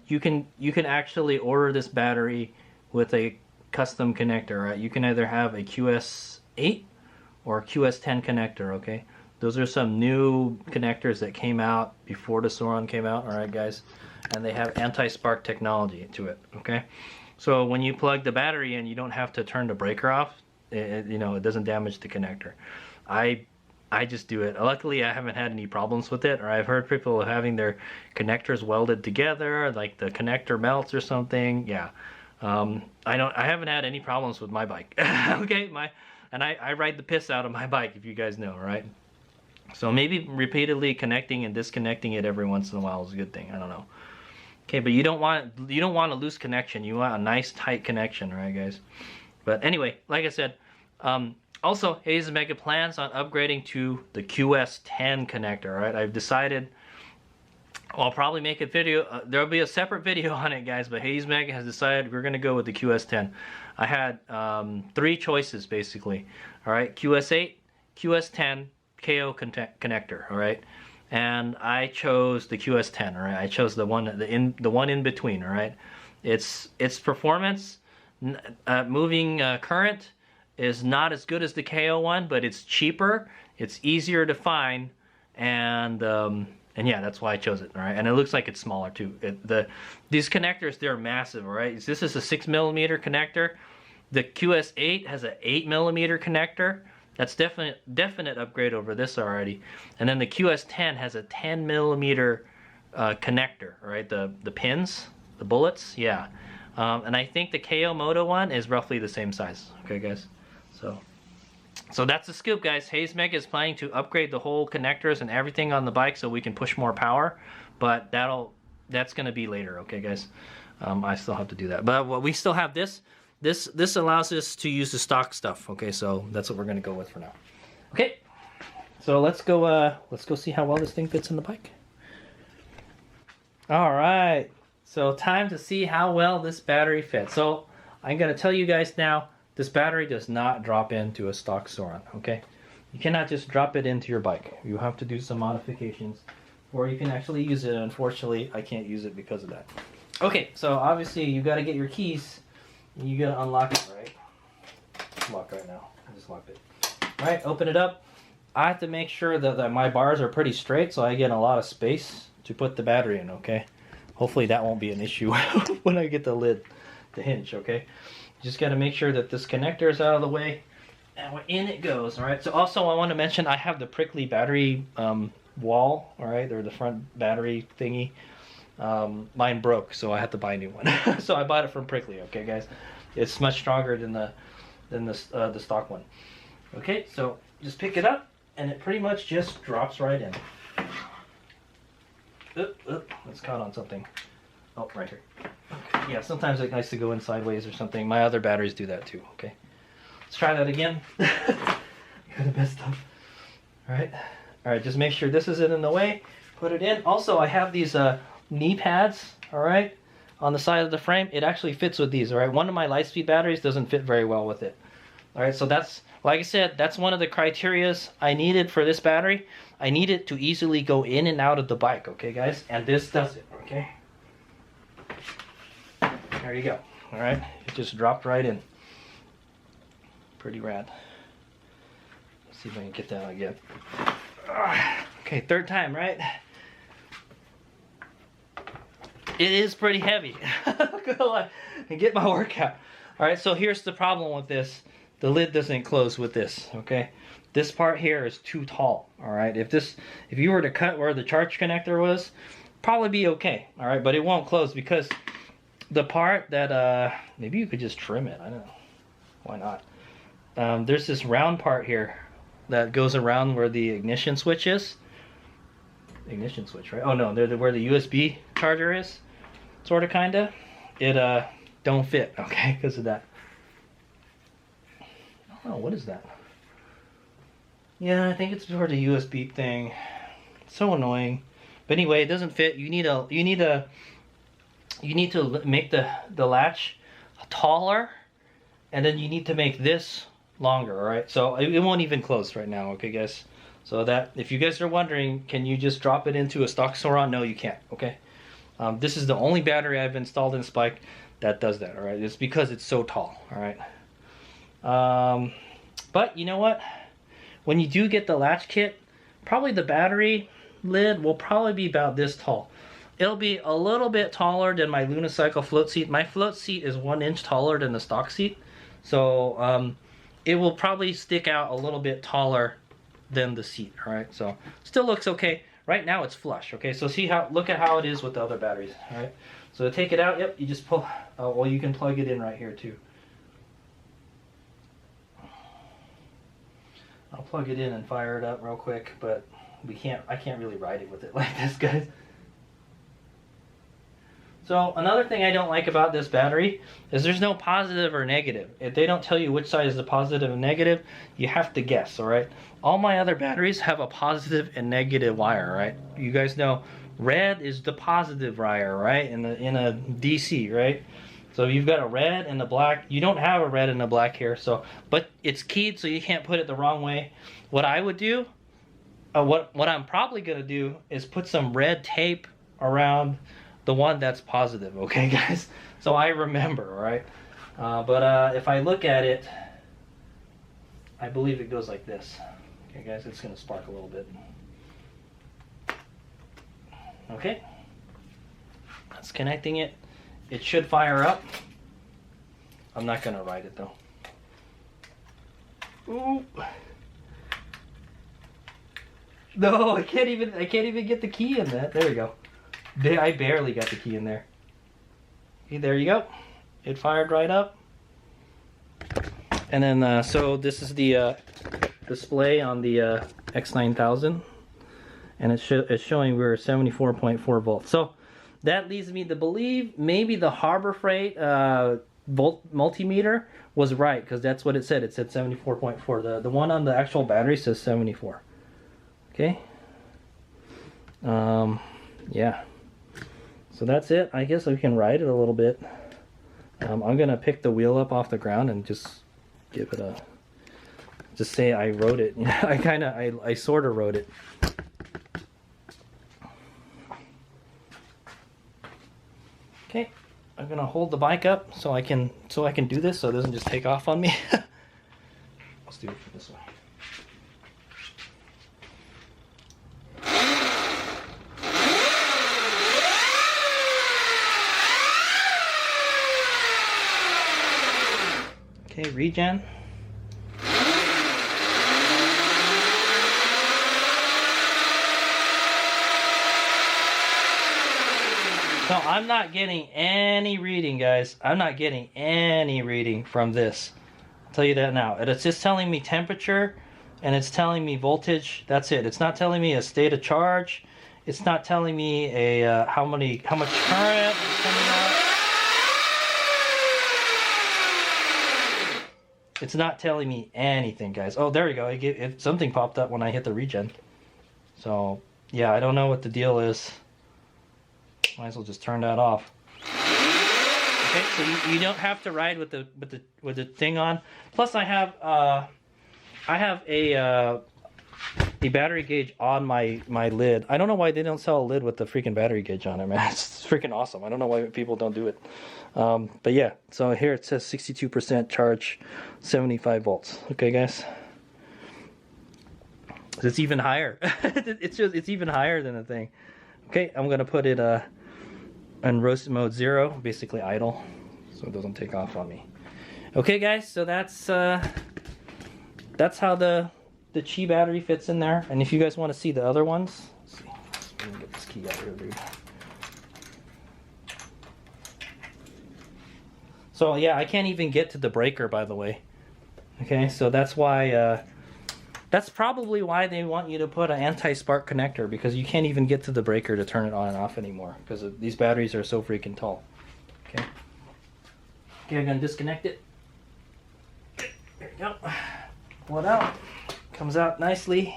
S1: You can actually order this battery with a custom connector. Right? You can either have a QS8 or a QS10 connector. Okay, those are some new connectors that came out before the Sauron came out. All right, guys, and they have anti-spark technology to it. Okay. So when you plug the battery in, you don't have to turn the breaker off. It doesn't damage the connector. I just do it. Luckily, I haven't had any problems with it. Or I've heard people having their connectors welded together, like the connector melts or something. Yeah, I haven't had any problems with my bike. Okay, I ride the piss out of my bike, if you guys know, right? So maybe repeatedly connecting and disconnecting it every once in a while is a good thing. I don't know. Okay, but you don't want a loose connection. You want a nice tight connection, right, guys? But anyway, like I said, also Hayes is making plans on upgrading to the QS10 connector. Right, I've decided. I'll probably make a video. There'll be a separate video on it, guys. But Hayes Mega has decided we're gonna go with the QS10. I had 3 choices basically. All right, QS8, QS10, KO connector. All right. And I chose the QS10. All right, I chose the one in between. All right, its performance, moving current, is not as good as the KO one, but it's cheaper, it's easier to find, and yeah, that's why I chose it. All right, and it looks like it's smaller too. These connectors, they're massive. All right, this is a 6mm connector. The QS8 has an 8mm connector. That's definite upgrade over this already. And then the QS10 has a 10mm connector, right? The pins, The bullets, yeah. And I think the KO Moto one is roughly the same size. Okay, guys. So that's the scoop, guys. Hayes Mega is planning to upgrade the whole connectors and everything on the bike so we can push more power. But that's gonna be later, okay, guys. I still have to do that. But we still have this. This allows us to use the stock stuff. Okay, so that's what we're gonna go with for now. Okay. So let's go see how well this thing fits in the bike. All right. So time to see how well this battery fits. So I'm going to tell you guys now, this battery does not drop into a stock Soran, okay? You cannot just drop it into your bike. You have to do some modifications or you can actually use it. Unfortunately, I can't use it because of that. Okay, so obviously you got to get your keys. You got to unlock it, right? It's locked right now. I just locked it. All right, open it up. I have to make sure that my bars are pretty straight so I get a lot of space to put the battery in, okay? Hopefully that won't be an issue when I get the lid, the hinge, okay? Just got to make sure that this connector is out of the way and in it goes, all right? So also I want to mention I have the prickly battery wall, all right, or the front battery thingy. Mine broke, so I had to buy a new one. So I bought it from Prickly, okay, guys? It's much stronger than the stock one. Okay, so just pick it up and it pretty much just drops right in. It's caught on something. Oh, right here. Okay. Yeah, sometimes it's nice to go in sideways or something. My other batteries do that too, okay? Let's try that again. Got the best stuff. Alright. Alright, just make sure this isn't in the way. Put it in. Also, I have these knee pads, alright, on the side of the frame. It actually fits with these, alright? One of my Litespeed batteries doesn't fit very well with it. Alright, so that's, like I said, that's one of the criterias I needed for this battery. I need it to easily go in and out of the bike, okay, guys? And this does it, okay? There you go, all right? It just dropped right in. Pretty rad. Let's see if I can get that again. Okay, third time, right? It is pretty heavy. I'm gonna lie. And get my workout. All right, so here's the problem with this. The lid doesn't close with this, okay? This part here is too tall, all right? If you were to cut where the charge connector was, probably be okay, all right? But it won't close because the part that, maybe you could just trim it, I don't know. Why not? There's this round part here that goes around where the ignition switch is. Ignition switch, right? Oh no, where the USB charger is, sort of, kinda. It, don't fit, okay, because of that. Oh, what is that? Yeah, I think it's for the USB thing. It's so annoying. But anyway, it doesn't fit. You need to make the latch taller, and then you need to make this longer, all right? So it won't even close right now, okay, guys? So that, if you guys are wondering, can you just drop it into a stock Soran? No, you can't, okay? This is the only battery I've installed in this bike that does that, all right? It's because it's so tall, all right? But you know what? When you do get the latch kit, probably the battery lid will probably be about this tall. It'll be a little bit taller than my Lunicycle float seat. My float seat is 1 inch taller than the stock seat. So it will probably stick out a little bit taller than the seat, all right? So still looks okay. Right now it's flush, okay? So look at how it is with the other batteries, all right? So to take it out, yep, you just pull, well, you can plug it in right here too. I'll plug it in and fire it up real quick, but I can't really ride it with it like this, guys. So another thing I don't like about this battery is there's no positive or negative. If they don't tell you which side is the positive and negative, you have to guess, all right? All my other batteries have a positive and negative wire, right? You guys know red is the positive wire, right? In a DC, right? So you've got a red and a black. You don't have a red and a black here, so, but it's keyed so you can't put it the wrong way. What I would do, what I'm probably gonna do is put some red tape around the one that's positive, okay, guys? So I remember, all right? But if I look at it, I believe it goes like this. Okay, guys, it's gonna spark a little bit. Okay, that's connecting it. It should fire up. I'm not gonna ride it though. Ooh. No, I can't even get the key in that. There we go. I barely got the key in there. Okay, there you go. It fired right up. And then, so this is the display on the X9000. And it's showing we're 74.4 volts. So that leads me to believe maybe the Harbor Freight volt multimeter was right, because that's what it said. It said 74.4. The one on the actual battery says 74. Okay. Yeah. So that's it. I guess we can ride it a little bit. I'm gonna pick the wheel up off the ground and just give it a. Just say I rode it. I sort of rode it. Okay, I'm gonna hold the bike up so I can do this so it doesn't just take off on me. Let's do it for this one. Okay, regen. So I'm not getting any reading, guys. I'm not getting any reading from this. I'll tell you that now. And it's just telling me temperature, and it's telling me voltage. That's it. It's not telling me a state of charge. It's not telling me a how much current is coming out. It's not telling me anything, guys. Oh, there we go. Something popped up when I hit the regen. So yeah, I don't know what the deal is. Might as well just turn that off. Okay, so you don't have to ride with the thing on. Plus, I have a battery gauge on my lid. I don't know why they don't sell a lid with the freaking battery gauge on it, man. It's freaking awesome. I don't know why people don't do it. But yeah, so here it says 62% charge, 75 volts. Okay, guys. It's even higher. it's even higher than the thing. Okay, I'm gonna put it on roast mode 0, basically idle, so it doesn't take off on me. Okay, guys, so that's how the Chi battery fits in there. And if you guys want to see the other ones, let's see. Let me get this key out here, dude. So yeah, I can't even get to the breaker, by the way. Okay, so that's why. That's probably why they want you to put an anti-spark connector, because you can't even get to the breaker to turn it on and off anymore, because these batteries are so freaking tall. Okay. Okay, I'm gonna disconnect it. There we go. Pull it out. Comes out nicely.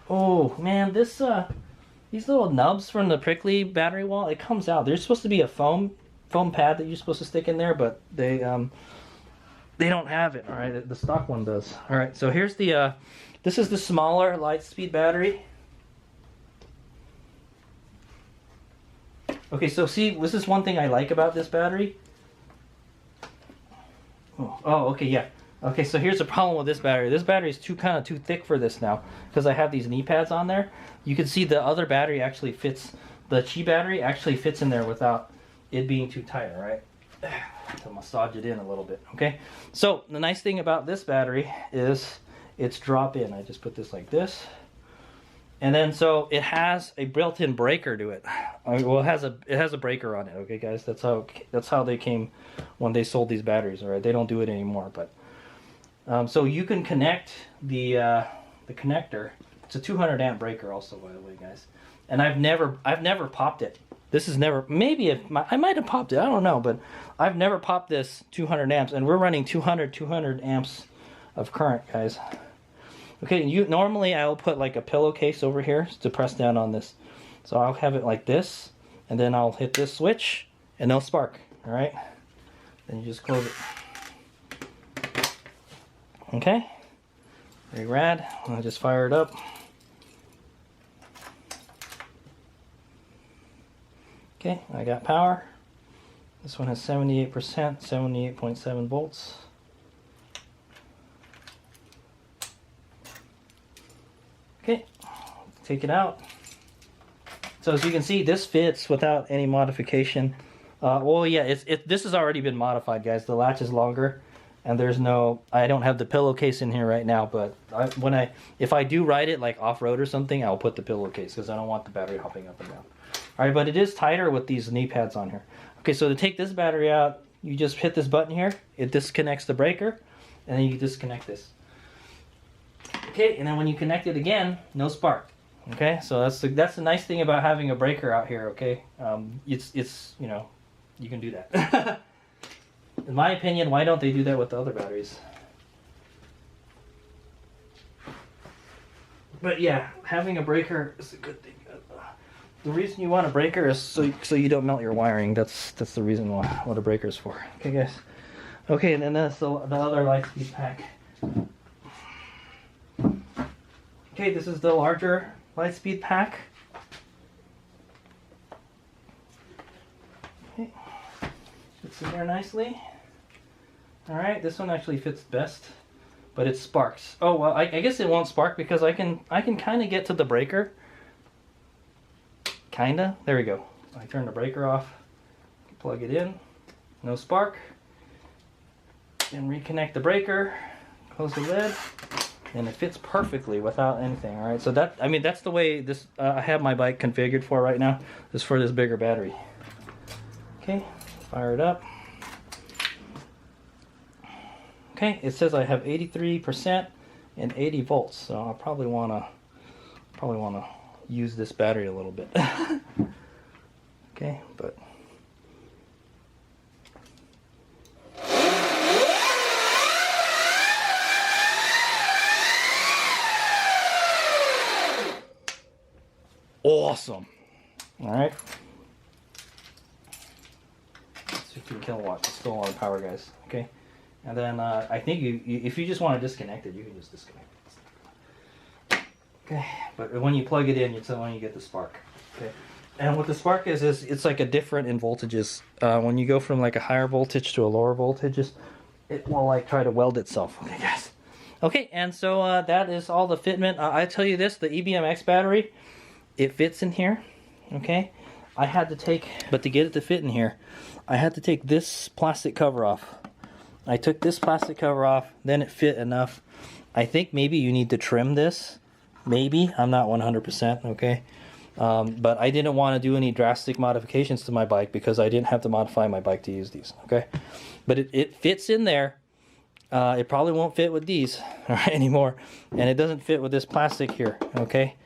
S1: Oh man, these little nubs from the prickly battery wall, it comes out. There's supposed to be a foam pad that you're supposed to stick in there, but they don't have it. All right, the stock one does. All right, so here's the this is the smaller Litespeed battery. Okay, so see, this is one thing I like about this battery. Oh, okay, yeah. Okay, so here's the problem with this battery. This battery is kind of too thick for this now, because I have these knee pads on there. You can see the other battery actually fits. The Chi battery actually fits in there without it being too tight. All right. To massage it in a little bit. Okay, so the nice thing about this battery is it's drop in. I just put this like this, and then so it has a built-in breaker to it. Well, it has a breaker on it. Okay, guys, that's how they came when they sold these batteries. All right, they don't do it anymore, but so you can connect the connector. It's a 200 amp breaker, also, by the way, guys. And I've never popped it. This is never, maybe I might have popped it, I don't know, but I've never popped this 200 amps, and we're running 200 amps of current, guys. Okay, normally I'll put like a pillowcase over here to press down on this. So I'll have it like this, and then I'll hit this switch, and they'll spark, all right? Then you just close it. Okay, very rad. I'll just fire it up. Okay, I got power. This one has 78%, 78.7 volts. Okay, take it out. So as you can see, this fits without any modification. Well, yeah, this has already been modified, guys. The latch is longer, and I don't have the pillowcase in here right now, but if I do ride it like off-road or something, I'll put the pillowcase, because I don't want the battery hopping up and down. All right, but it is tighter with these knee pads on here. Okay, so to take this battery out, you just hit this button here. It disconnects the breaker, and then you disconnect this. Okay, and then when you connect it again, no spark. Okay, so that's the nice thing about having a breaker out here. Okay, it's you know, you can do that. In my opinion, why don't they do that with the other batteries? But yeah, having a breaker is a good thing. The reason you want a breaker is so you don't melt your wiring. That's the reason why what a breaker is for. Okay, guys. Okay, and then that's the other Litespeed pack. Okay, this is the larger Litespeed pack. Okay, fits in there nicely. All right, this one actually fits best, but it sparks. Oh well, I guess it won't spark because I can kind of get to the breaker. Kinda. There we go. I turn the breaker off, plug it in, no spark, and reconnect the breaker, close the lid, and it fits perfectly without anything. All right, so that, I mean, that's the way this I have my bike configured for right now, is for this bigger battery. Okay, fire it up. Okay, it says I have 83% and 80 volts, so I probably wanna use this battery a little bit. Okay, but awesome. All right, 15 kilowatts. It's still a lot of power, guys. Okay, and then I think you if you just want to disconnect it, you can just disconnect it. Okay, but when you plug it in, it's when you get the spark. Okay, and what the spark is it's like a different in voltages. When you go from like a higher voltage to a lower voltages, it will like try to weld itself. Okay, guys. Okay, and so that is all the fitment. I tell you this, the EBMX battery, it fits in here. Okay, I had to take, but to get it to fit in here, I had to take this plastic cover off. I took this plastic cover off, then it fit enough. I think maybe you need to trim this. Maybe, I'm not 100%, okay? But I didn't want to do any drastic modifications to my bike because I didn't have to modify my bike to use these, okay? But it fits in there. It probably won't fit with these anymore, and it doesn't fit with this plastic here, okay?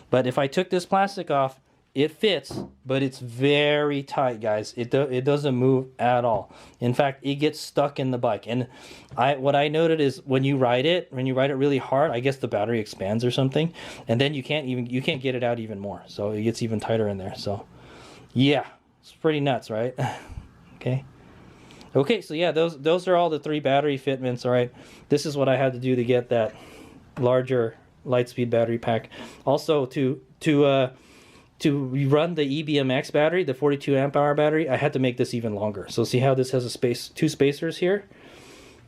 S1: But if I took this plastic off, it fits, but it's very tight, guys. It doesn't move at all. In fact, it gets stuck in the bike. And what I noted is when you ride it really hard, I guess the battery expands or something, and then you can't get it out even more. So it gets even tighter in there. So yeah, it's pretty nuts, right? Okay. Okay, so yeah, those are all the 3 battery fitments. All right, this is what I had to do to get that larger Litespeed battery pack. Also to run the EBMX battery, the 42 amp hour battery, I had to make this even longer. So see how this has a 2 spacers here?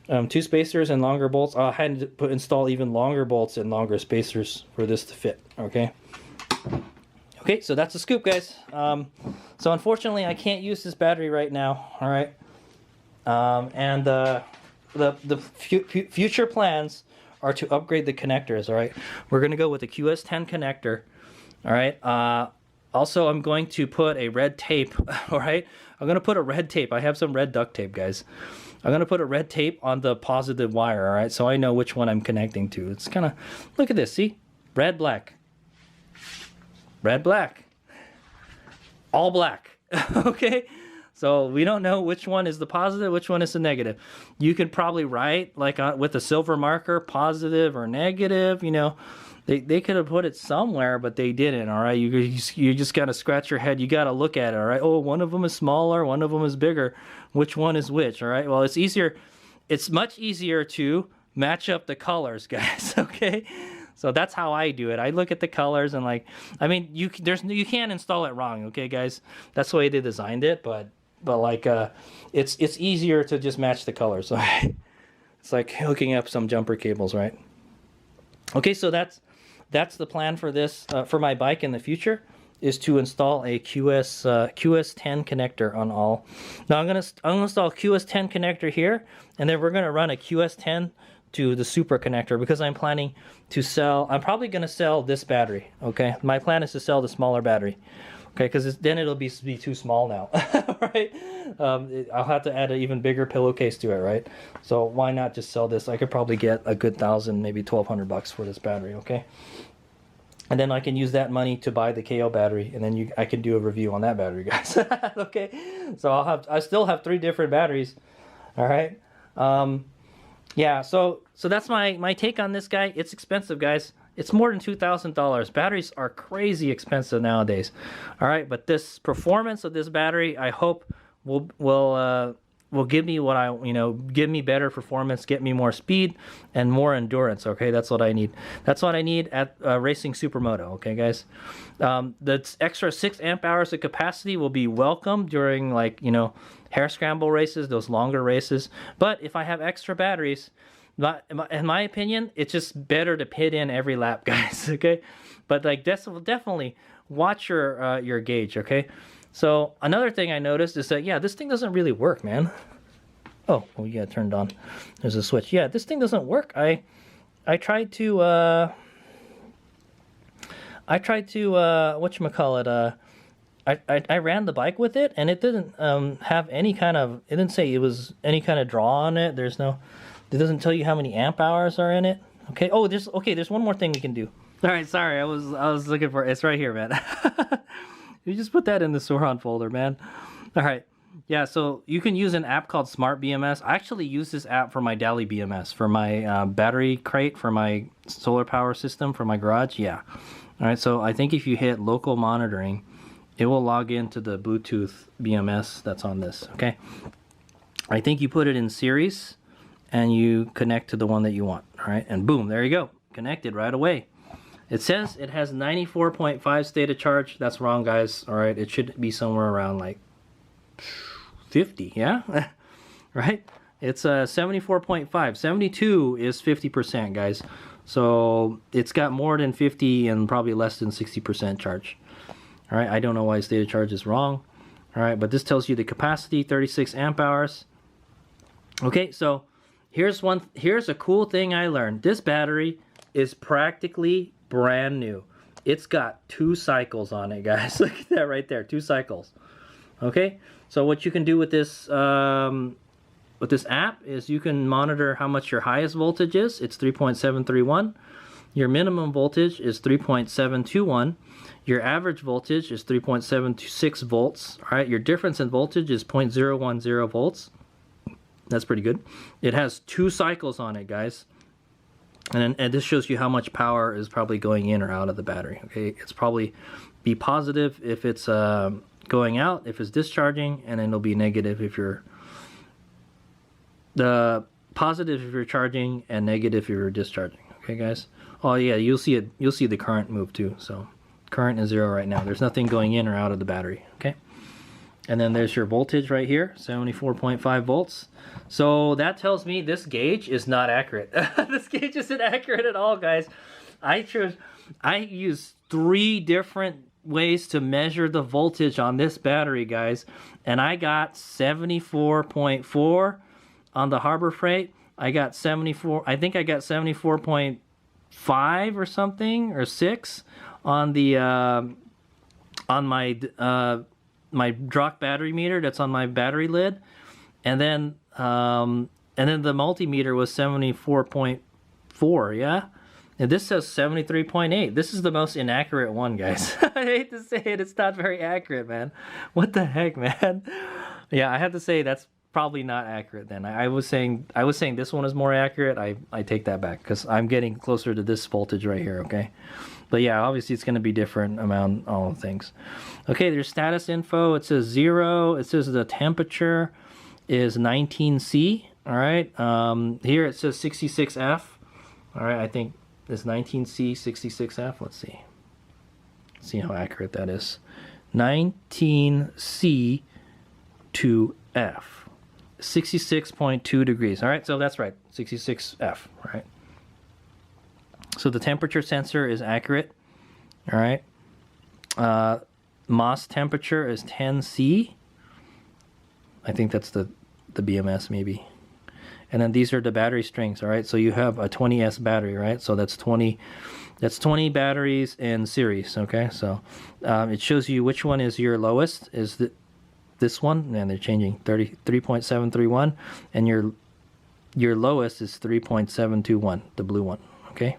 S1: 2 spacers and longer bolts. I had to install even longer bolts and longer spacers for this to fit, okay? Okay, so that's the scoop, guys. So unfortunately, I can't use this battery right now, all right? And the future plans are to upgrade the connectors, all right? We're gonna go with the QS10 connector, all right? Also, I'm going to put a red tape, all right? I'm going to put a red tape. I have some red duct tape, guys. I'm going to put a red tape on the positive wire, all right? So I know which one I'm connecting to. It's kind of, look at this, see? Red, black. Red, black. All black, okay? So we don't know which one is the positive, which one is the negative. You could probably write, like with a silver marker, positive or negative, you know. They could have put it somewhere, but they didn't, all right? You just got to scratch your head. You got to look at it, all right? Oh, one of them is smaller, one of them is bigger. Which one is which, all right? Well, it's easier. It's much easier to match up the colors, guys, okay? So that's how I do it. I look at the colors and like, I mean, you can't install it wrong, okay, guys? That's the way they designed it, but like, it's easier to just match the colors, okay? It's like hooking up some jumper cables, right? Okay, so that's the plan for this, for my bike in the future, is to install a QS10 connector on all. Now I'm gonna install QS10 connector here, and then we're gonna run a QS10 to the super connector because I'm planning to sell. I'm probably gonna sell this battery. Okay, my plan is to sell the smaller battery. Okay, because then it'll be too small now, right? I'll have to add an even bigger pillowcase to it, right? So why not just sell this? I could probably get a good $1,000, maybe $1,200 for this battery, okay? And then I can use that money to buy the KO battery, and then I can do a review on that battery, guys. Okay, so I still have 3 different batteries. All right. Yeah. So that's my take on this guy. It's expensive, guys. It's more than $2,000. Batteries are crazy expensive nowadays. All right, but this performance of this battery, I hope will give me give me better performance, get me more speed and more endurance. Okay, that's what I need. That's what I need at racing supermoto. Okay, guys. The extra 6 amp hours of capacity will be welcome during hair scramble races, those longer races. But if I have extra batteries, in my opinion, it's just better to pit in every lap, guys. Okay, but definitely watch your gauge. Okay. So another thing I noticed is that, yeah, this thing doesn't really work, man. Oh, well, yeah, it turned on. There's a switch. Yeah, this thing doesn't work. I tried to whatchamacallit, I ran the bike with it, and it didn't have any kind of, it didn't say it was any kind of draw on it. It doesn't tell you how many amp hours are in it. Okay. Oh, there's one more thing we can do. All right, sorry, I was looking for it's right here, man. You just put that in the Sauron folder, man. All right. Yeah, so you can use an app called Smart BMS. I actually use this app for my Dali BMS, for my battery crate, for my solar power system, for my garage. Yeah. All right, so I think if you hit local monitoring, it will log into the Bluetooth BMS that's on this, okay? I think you put it in series, and you connect to the one that you want, all right? And boom, there you go. Connected right away. It says it has 94.5 state of charge. That's wrong, guys. All right, it should be somewhere around like 50, yeah? Right? It's 74.5. 72 is 50%, guys. So it's got more than 50 and probably less than 60% charge. All right, I don't know why state of charge is wrong. All right, but this tells you the capacity, 36 amp hours. Okay, so here's a cool thing I learned. This battery is practically brand new. It's got 2 cycles on it, guys. Look at that right there, 2 cycles. Okay, so what you can do with this app is you can monitor how much your highest voltage is. It's 3.731. Your minimum voltage is 3.721. Your average voltage is 3.76 volts. All right, your difference in voltage is 0.010 volts. That's pretty good. It has 2 cycles on it, guys. And this shows you how much power is probably going in or out of the battery. Okay, it's probably be positive if it's going out, if it's discharging, and then it'll be negative if you're positive if you're charging and negative if you're discharging. Okay, guys. Oh yeah, you'll see it. You'll see the current move too. So current is 0 right now. There's nothing going in or out of the battery. Okay. And then there's your voltage right here, 74.5 volts. So that tells me this gauge is not accurate. This gauge isn't accurate at all, guys. I use 3 different ways to measure the voltage on this battery, guys. And I got 74.4 on the Harbor Freight. I got 74, I think I got 74.5 or something, or 6 on the on my my Drock battery meter that's on my battery lid, and then the multimeter was 74.4, yeah, and this says 73.8. This is the most inaccurate one, guys. I hate to say it, it's not very accurate, man. What the heck, man? Yeah, I have to say that's probably not accurate. Then I was saying this one is more accurate. I take that back because I'm getting closer to this voltage right here. Okay. But yeah, obviously it's going to be different amount all things. Okay, there's status info. It says 0. It says the temperature is 19C. All right. Here it says 66F. All right, I think it's 19C, 66F. Let's see. Let's see how accurate that is. 19C to F. 66.2 degrees. All right, so that's right. 66F. Right. So the temperature sensor is accurate. All right. MOS temperature is 10C. I think that's the BMS maybe. And then these are the battery strings. All right. So you have a 20S battery, right? So that's 20 That's 20 batteries in series. Okay, so it shows you which one is your lowest. Is this one? And they're changing 3.731, and your lowest is 3.721, the blue one. Okay,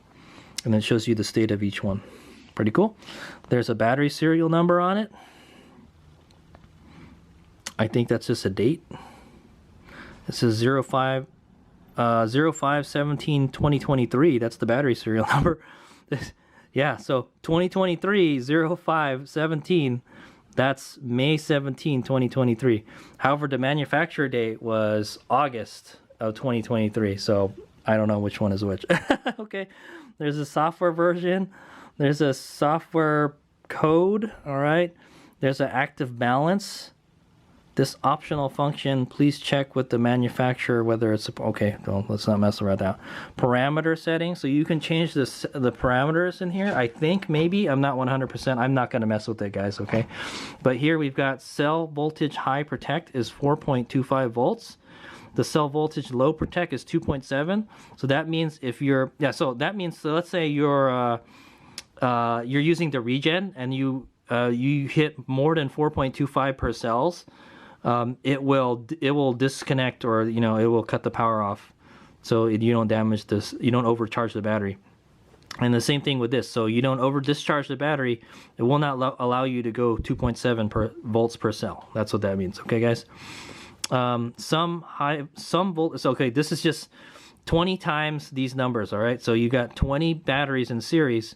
S1: and then it shows you the state of each one. Pretty cool. There's a battery serial number on it. I think that's just a date. It says 05/17/2023. That's the battery serial number. Yeah, so 2023 05/17. That's May 17, 2023. However, the manufacturer date was August of 2023. So I don't know which one is which. Okay, there's a software version. There's a software code. All right. There's an active balance. This optional function, please check with the manufacturer whether it's okay. Don't, let's not mess around that. Parameter setting, so you can change the parameters in here. I think maybe I'm not 100%. I'm not going to mess with it, guys. Okay, but here we've got cell voltage high protect is 4.25 volts. The cell voltage low protect is 2.7. So that means if you're so let's say you're using the regen and you hit more than 4.25 per cells. It will disconnect, or it will cut the power off, so you don't damage this, you don't overcharge the battery. And the same thing with this, so you don't over discharge the battery. It will not allow you to go 2.7 volts per cell. That's what that means. Okay, guys. Some volts. Okay, this is just 20 times these numbers. All right, so you got 20 batteries in series.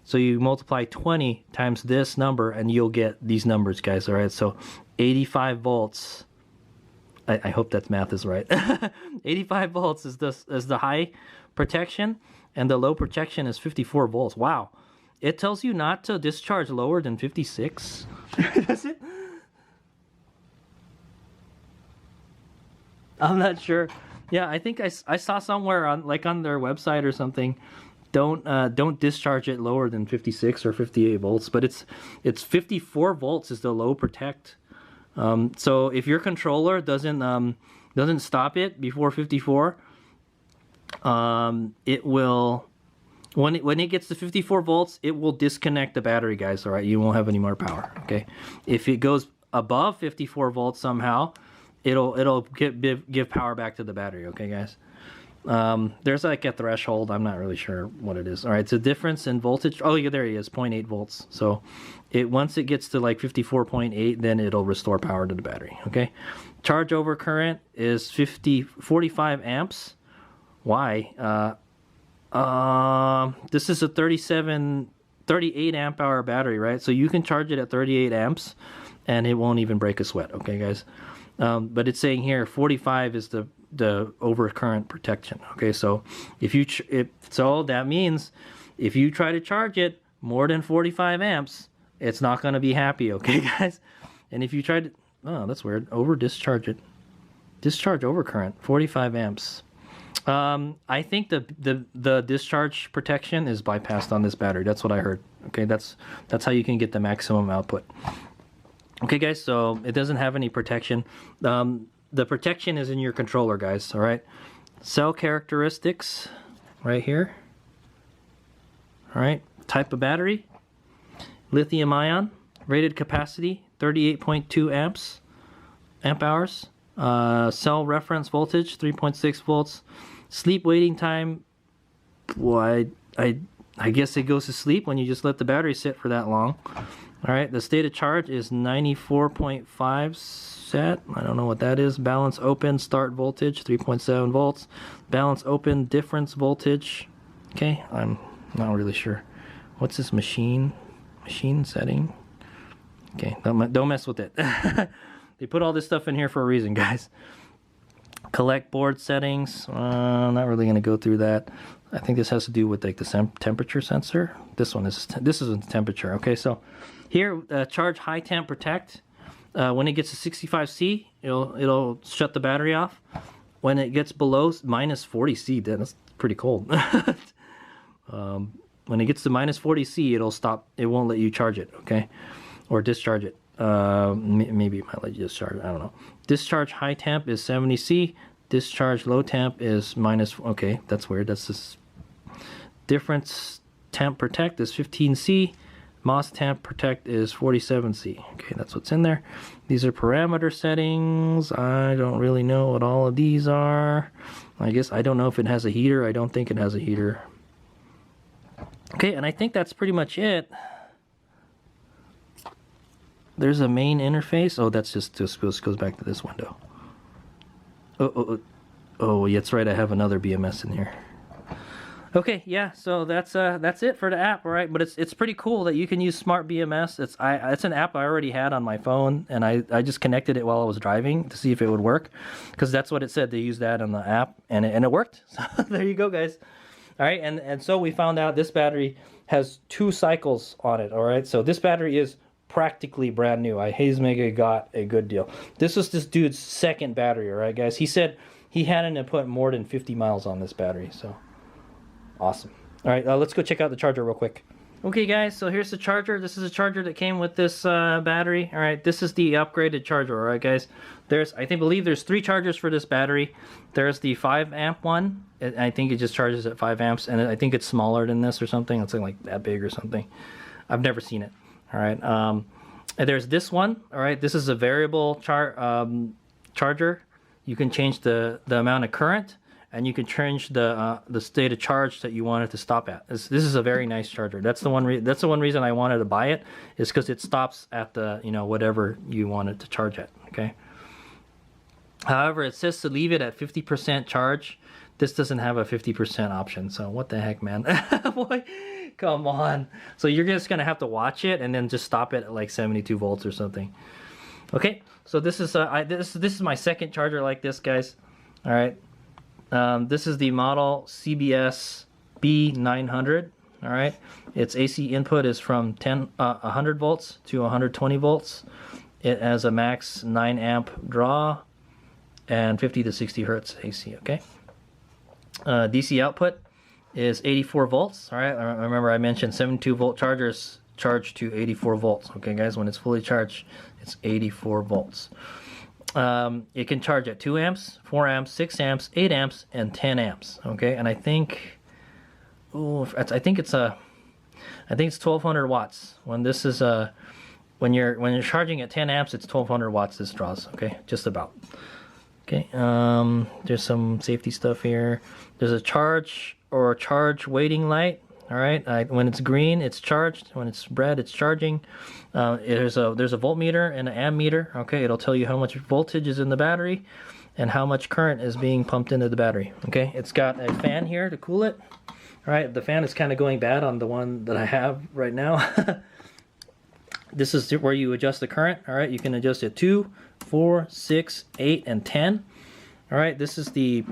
S1: So you multiply 20 times this number and you'll get these numbers, guys. All right, so 85 volts. I hope that math is right. 85 volts is the high protection, and the low protection is 54 volts. Wow. It tells you not to discharge lower than 56. Does it? I'm not sure. Yeah, I think I saw somewhere on their website or something. Don't discharge it lower than 56 or 58 volts, but it's 54 volts is the low protect. So if your controller doesn't stop it before 54, it will, when it gets to 54 volts, it will disconnect the battery, guys. All right, you won't have any more power. Okay, if it goes above 54 volts somehow, it'll give power back to the battery. Okay, guys. There's like a threshold. I'm not really sure what it is. All right, it's a difference in voltage. Oh yeah, there he is, 0.8 volts. So once it gets to like 54.8, then it'll restore power to the battery. Okay, charge over current is 45 amps. Why? This is a 38 amp hour battery, right? So you can charge it at 38 amps and it won't even break a sweat. Okay, guys. But it's saying here 45 is the overcurrent protection. Okay, so that means if you try to charge it more than 45 amps, it's not going to be happy. Okay, guys. And if you try to, oh, that's weird, discharge overcurrent 45 amps. I think the discharge protection is bypassed on this battery. That's what I heard. Okay, that's how you can get the maximum output. Okay, guys, so it doesn't have any protection. The protection is in your controller, guys. All right, cell characteristics right here. All right, type of battery, lithium ion, rated capacity 38.2 amp hours, cell reference voltage 3.6 volts, sleep waiting time. Well, I guess it goes to sleep when you just let the battery sit for that long. All right, the state of charge is 94.5 set. I don't know what that is. Balance open, start voltage 3.7 volts. Balance open, difference voltage. Okay, I'm not really sure. What's this machine setting? Okay, don't mess with it. They put all this stuff in here for a reason, guys. Collect board settings. Not really going to go through that. I think this has to do with like the temperature sensor. This is the temperature. Okay, so here, charge high temp protect. When it gets to 65C, it'll shut the battery off. When it gets below minus 40C, then it's pretty cold. When it gets to minus 40C, it'll stop. It won't let you charge it. Okay, or discharge it. Maybe it might let you discharge. I don't know. Discharge high temp is 70C. Discharge low temp is minus. Okay, that's weird. That's this difference temp protect is 15C. MOS temp protect is 47C. Okay, that's what's in there. These are parameter settings. I don't really know what all of these are. I guess I don't know if it has a heater. I don't think it has a heater. Okay, and I think that's pretty much it. There's a main interface. Oh, that's just goes back to this window. Oh, yeah, that's right. I have another BMS in here. Okay, yeah. So that's it for the app, all right? But it's pretty cool that you can use Smart BMS. It's an app I already had on my phone, and I just connected it while I was driving to see if it would work, because that's what it said. They used that on the app, and it worked. So there you go, guys. All right, and so we found out this battery has 2 cycles on it. All right, so this battery is practically brand new. Hazemega got a good deal. This was this dude's second battery, all right, guys. He said he hadn't put more than 50 miles on this battery, so awesome. All right, let's go check out the charger real quick. Okay, guys, so here's the charger. This is a charger that came with this battery. All right, this is the upgraded charger. All right, guys. I believe there's 3 chargers for this battery. There's the 5 amp one. I think it just charges at 5 amps, and I think it's smaller than this or something. It's like that big or something. I've never seen it. All right. And there's this one. All right. This is a variable charger. You can change the amount of current, and you can change the state of charge that you want it to stop at. This is a very nice charger. That's the one reason I wanted to buy it, is because it stops at the whatever you want it to charge at. Okay. However, it says to leave it at 50% charge. This doesn't have a 50% option. So what the heck, man? Boy, come on. So you're just gonna have to watch it and then just stop it at like 72 volts or something. Okay. So this is this is my second charger like this, guys. All right. This is the model CBS B900. All right. Its AC input is from 100 volts to 120 volts. It has a max 9 amp draw and 50 to 60 hertz AC. Okay. DC output is 84 volts. All right. Remember I mentioned 72 volt chargers charge to 84 volts. Okay, guys. When it's fully charged, it's 84 volts. It can charge at 2 amps, 4 amps, 6 amps, 8 amps, and 10 amps. Okay, and I think it's 1200 watts. When this is when you're charging at 10 amps, it's 1200 watts. This draws. Okay, just about. Okay, there's some safety stuff here. There's a charge or charge waiting light. All right, when it's green, it's charged. When it's red, it's charging. There's a voltmeter and an ammeter. Okay, it'll tell you how much voltage is in the battery and how much current is being pumped into the battery. Okay, it's got a fan here to cool it. All right, the fan is kind of going bad on the one that I have right now. This is where you adjust the current. All right, you can adjust it 2, 4, 6, 8, and 10. All right, this is the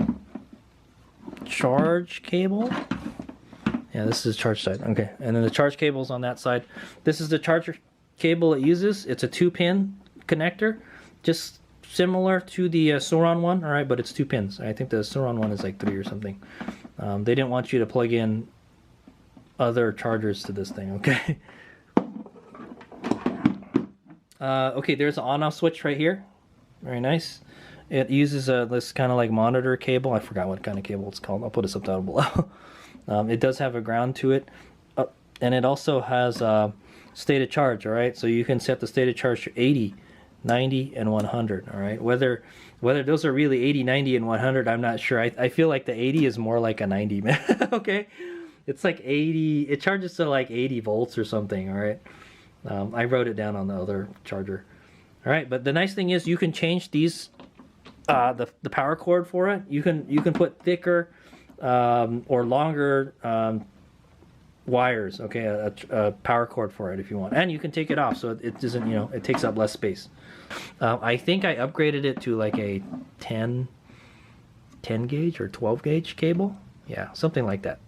S1: charge cable. Yeah, this is the charge side. Okay, and then the charge cable's on that side. This is the charger cable it uses. It's a 2-pin connector, just similar to the Sauron one. All right, but it's 2 pins. I think the Sauron one is like 3 or something. They didn't want you to plug in other chargers to this thing. Okay. Okay, there's an on-off switch right here. Very nice. It uses this kind of like monitor cable. I forgot what kind of cable it's called. I'll put a subtitle below. It does have a ground to it, and it also has state of charge. All right, so you can set the state of charge to 80, 90, and 100. All right, whether those are really 80, 90, and 100, I'm not sure. I feel like the 80 is more like a 90, man. Okay, it's like 80. It charges to like 80 volts or something. All right, I wrote it down on the other charger. All right, but the nice thing is you can change these the power cord for it. You can put thicker or longer wires, okay, a power cord for it if you want, and you can take it off so it doesn't, it takes up less space. I think I upgraded it to like a 10 gauge or 12 gauge cable. Yeah, something like that.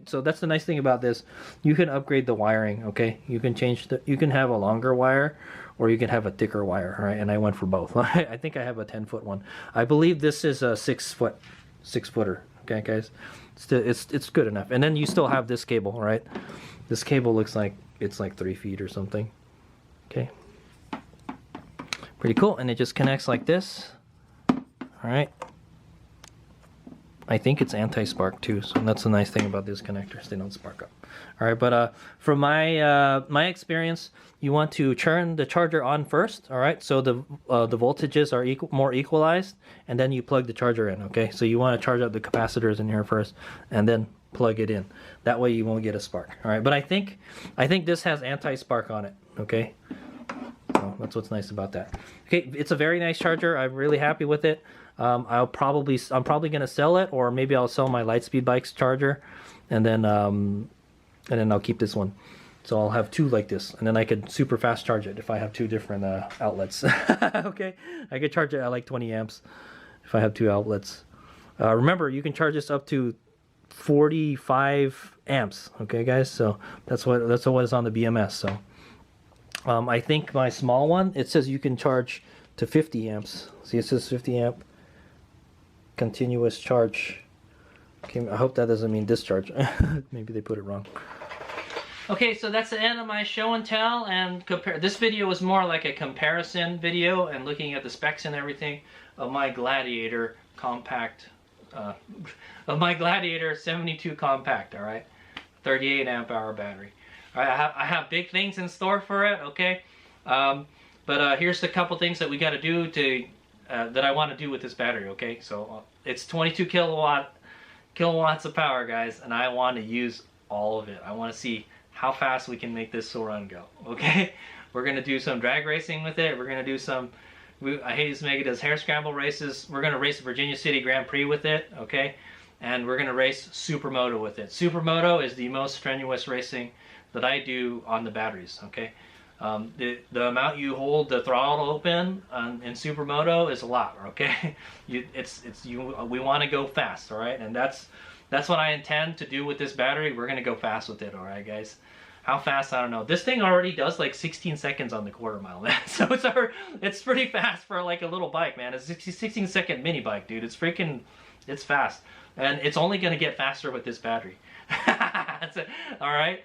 S1: So that's the nice thing about this. You can upgrade the wiring, okay? You can you can have a longer wire or you can have a thicker wire, all right? And I went for both. I think I have a 10-foot one. I believe this is a 6-footer. Okay, guys, it's good enough. And then you still have this cable, all right? This cable looks like it's like 3 feet or something. Okay, pretty cool. And it just connects like this. All right. I think it's anti-spark too, so that's the nice thing about these connectors, they don't spark up. All right, but from my experience, you want to turn the charger on first, all right, so the voltages are more equalized, and then you plug the charger in, okay? So you want to charge up the capacitors in here first, and then plug it in. That way you won't get a spark, all right? But I think this has anti-spark on it, okay? So that's what's nice about that. Okay, it's a very nice charger. I'm really happy with it. I'm probably gonna sell it, or maybe I'll sell my Litespeed bike's charger, and then I'll keep this one. So I'll have two like this, and then I could super fast charge it if I have two different outlets. Okay, I could charge it at like 20 amps if I have two outlets. Remember, you can charge this up to 45 amps. Okay, guys. So that's what is on the BMS. So I think my small one, it says you can charge to 50 amps. See, it says 50 amp continuous charge. Okay, I hope that doesn't mean discharge. Maybe they put it wrong. Okay, so that's the end of my show and tell and compare. This video was more like a comparison video and looking at the specs and everything of my Gladiator compact, of my Gladiator 72 compact. All right, 38 amp hour battery. All right, I have big things in store for it. Okay, but here's a couple things that we got to do to that I want to do with this battery. Okay, so it's 22 kilowatts of power, guys, and I want to use all of it. I want to see how fast we can make this run go. Okay, we're gonna do some drag racing with it. We're gonna do some. Hayes Mega does hair scramble races. We're gonna race the Virginia City Grand Prix with it. Okay, and we're gonna race Supermoto with it. Supermoto is the most strenuous racing that I do on the batteries. Okay, the amount you hold the throttle open in Supermoto is a lot. Okay, we want to go fast. All right, and that's what I intend to do with this battery. We're gonna go fast with it. All right, guys. How fast, I don't know. This thing already does like 16 seconds on the quarter mile, man. So it's pretty fast for like a little bike, man. It's a 16-second mini bike, dude. It's fast. And it's only gonna get faster with this battery. That's it. All right.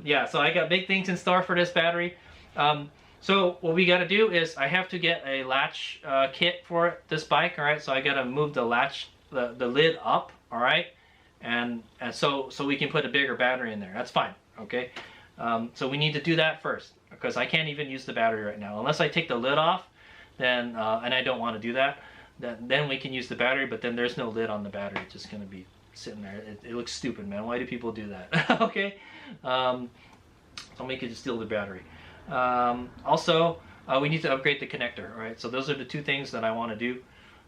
S1: Yeah, so I got big things in store for this battery. So what we gotta do is I have to get a latch kit for this bike, all right? So I gotta move the latch, the lid up, all right? And so we can put a bigger battery in there. That's fine. Okay, so we need to do that first because I can't even use the battery right now unless I take the lid off. Then and I don't want to do that. Then we can use the battery, but then there's no lid on the battery. It's just gonna be sitting there. It looks stupid, man. Why do people do that? Okay, so we could just steal the battery. Also, we need to upgrade the connector. All right, so those are the two things that I want to do: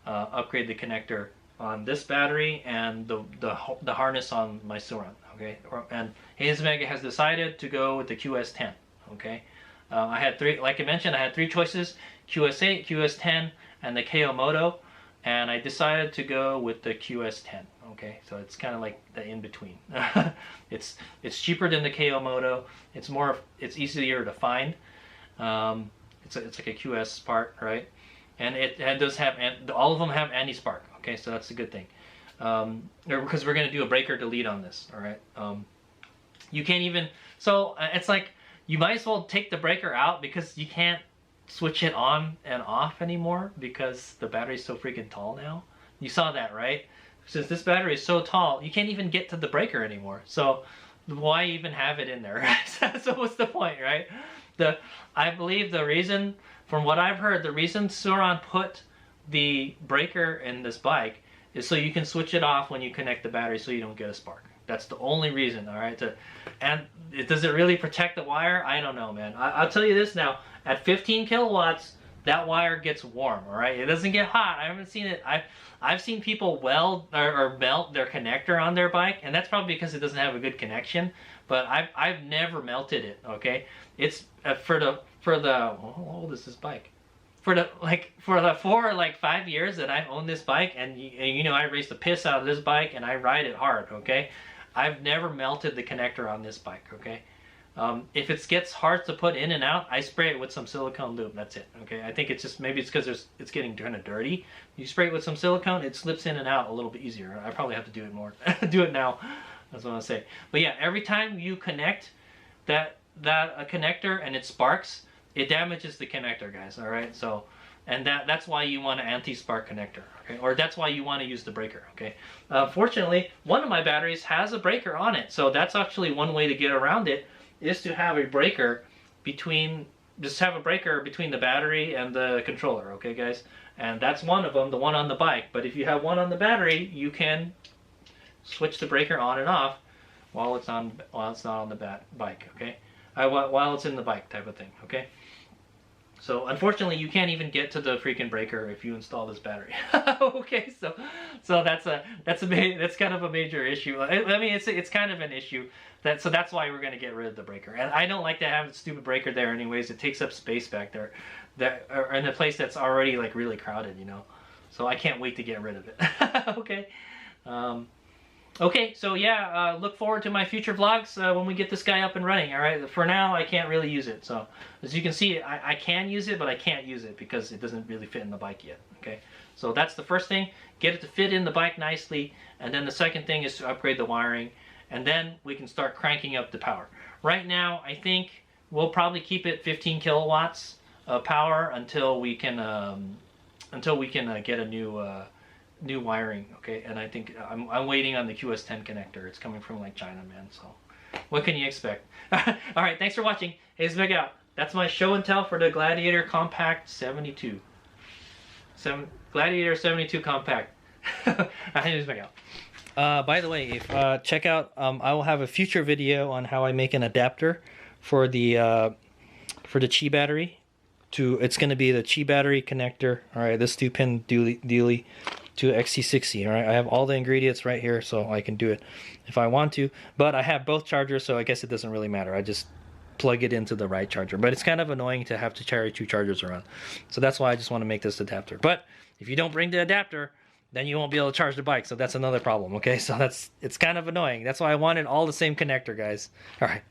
S1: upgrade the connector on this battery and the harness on my Suron. Okay, and Hayes Mega has decided to go with the QS10. Okay, I had three, like I mentioned, I had three choices: QS8, QS10, and the KO Moto, and I decided to go with the QS10. Okay, so it's kind of like the in between. It's cheaper than the KO Moto. It's easier to find. It's like a QS part, right? And it does have, all of them have anti-spark. Okay, so that's a good thing. Because we're going to do a breaker delete on this, all right? You can't even, so it's like, you might as well take the breaker out because you can't switch it on and off anymore because the battery's so freaking tall now. You saw that, right? Since this battery is so tall, you can't even get to the breaker anymore. So why even have it in there, right? So what's the point, right? I believe the reason, from what I've heard, the reason Suron put the breaker in this bike is so you can switch it off when you connect the battery so you don't get a spark. That's the only reason, all right? And does it really protect the wire? I don't know, man. I'll tell you this now. At 15 kilowatts, that wire gets warm, all right? It doesn't get hot. I haven't seen it. I've seen people weld or melt their connector on their bike, and that's probably because it doesn't have a good connection. But I've never melted it, okay? It's for the how old is this bike? For the 4 or 5 years that I've owned this bike, and you know I race the piss out of this bike and I ride it hard, okay? I've never melted the connector on this bike, okay? If it gets hard to put in and out, I spray it with some silicone lube. That's it, okay? I think it's just, maybe it's because it's getting kind of dirty. You spray it with some silicone, it slips in and out a little bit easier. I probably have to do it more. Do it now. That's what I want to say. But yeah, every time you connect a connector and it sparks, it damages the connector, guys, all right? So, and that's why you want an anti-spark connector, okay? Or that's why you want to use the breaker, okay? Fortunately, one of my batteries has a breaker on it, so that's actually one way to get around it, is to have a breaker between, just have a breaker between the battery and the controller, okay guys? And that's one of them, the one on the bike. But if you have one on the battery, you can switch the breaker on and off while it's not on the bike, okay? While it's in the bike type of thing, okay? So unfortunately, you can't even get to the freaking breaker if you install this battery. Okay, so that's kind of a major issue. I mean, it's kind of an issue. So that's why we're gonna get rid of the breaker. And I don't like to have a stupid breaker there anyways. It takes up space back there, or in a place that's already like really crowded, you know. So I can't wait to get rid of it. Okay. Okay, so yeah, look forward to my future vlogs when we get this guy up and running, alright? For now, I can't really use it. So, as you can see, I can use it, but I can't use it because it doesn't really fit in the bike yet, okay? So that's the first thing, get it to fit in the bike nicely, and then the second thing is to upgrade the wiring, and then we can start cranking up the power. Right now, I think we'll probably keep it 15 kilowatts of power until we can get a new wiring, okay? And I think I'm waiting on the QS10 connector. It's coming from like China, man, so what can you expect? Alright, thanks for watching. Hey, it's Big Out. That's my show and tell for the Gladiator Compact 72. Gladiator 72 Compact. It's Big Out. By the way, if check out, I will have a future video on how I make an adapter for the Chi battery. It's going to be the Chi battery connector. Alright, this 2-pin dealy to XT60. All right, I have all the ingredients right here, so I can do it if I want to. But I have both chargers, so I guess it doesn't really matter. I just plug it into the right charger. But it's kind of annoying to have to carry 2 chargers around, so that's why I just want to make this adapter. But if you don't bring the adapter, then you won't be able to charge the bike, so that's another problem. Okay, so it's kind of annoying. That's why I wanted all the same connector, guys. All right.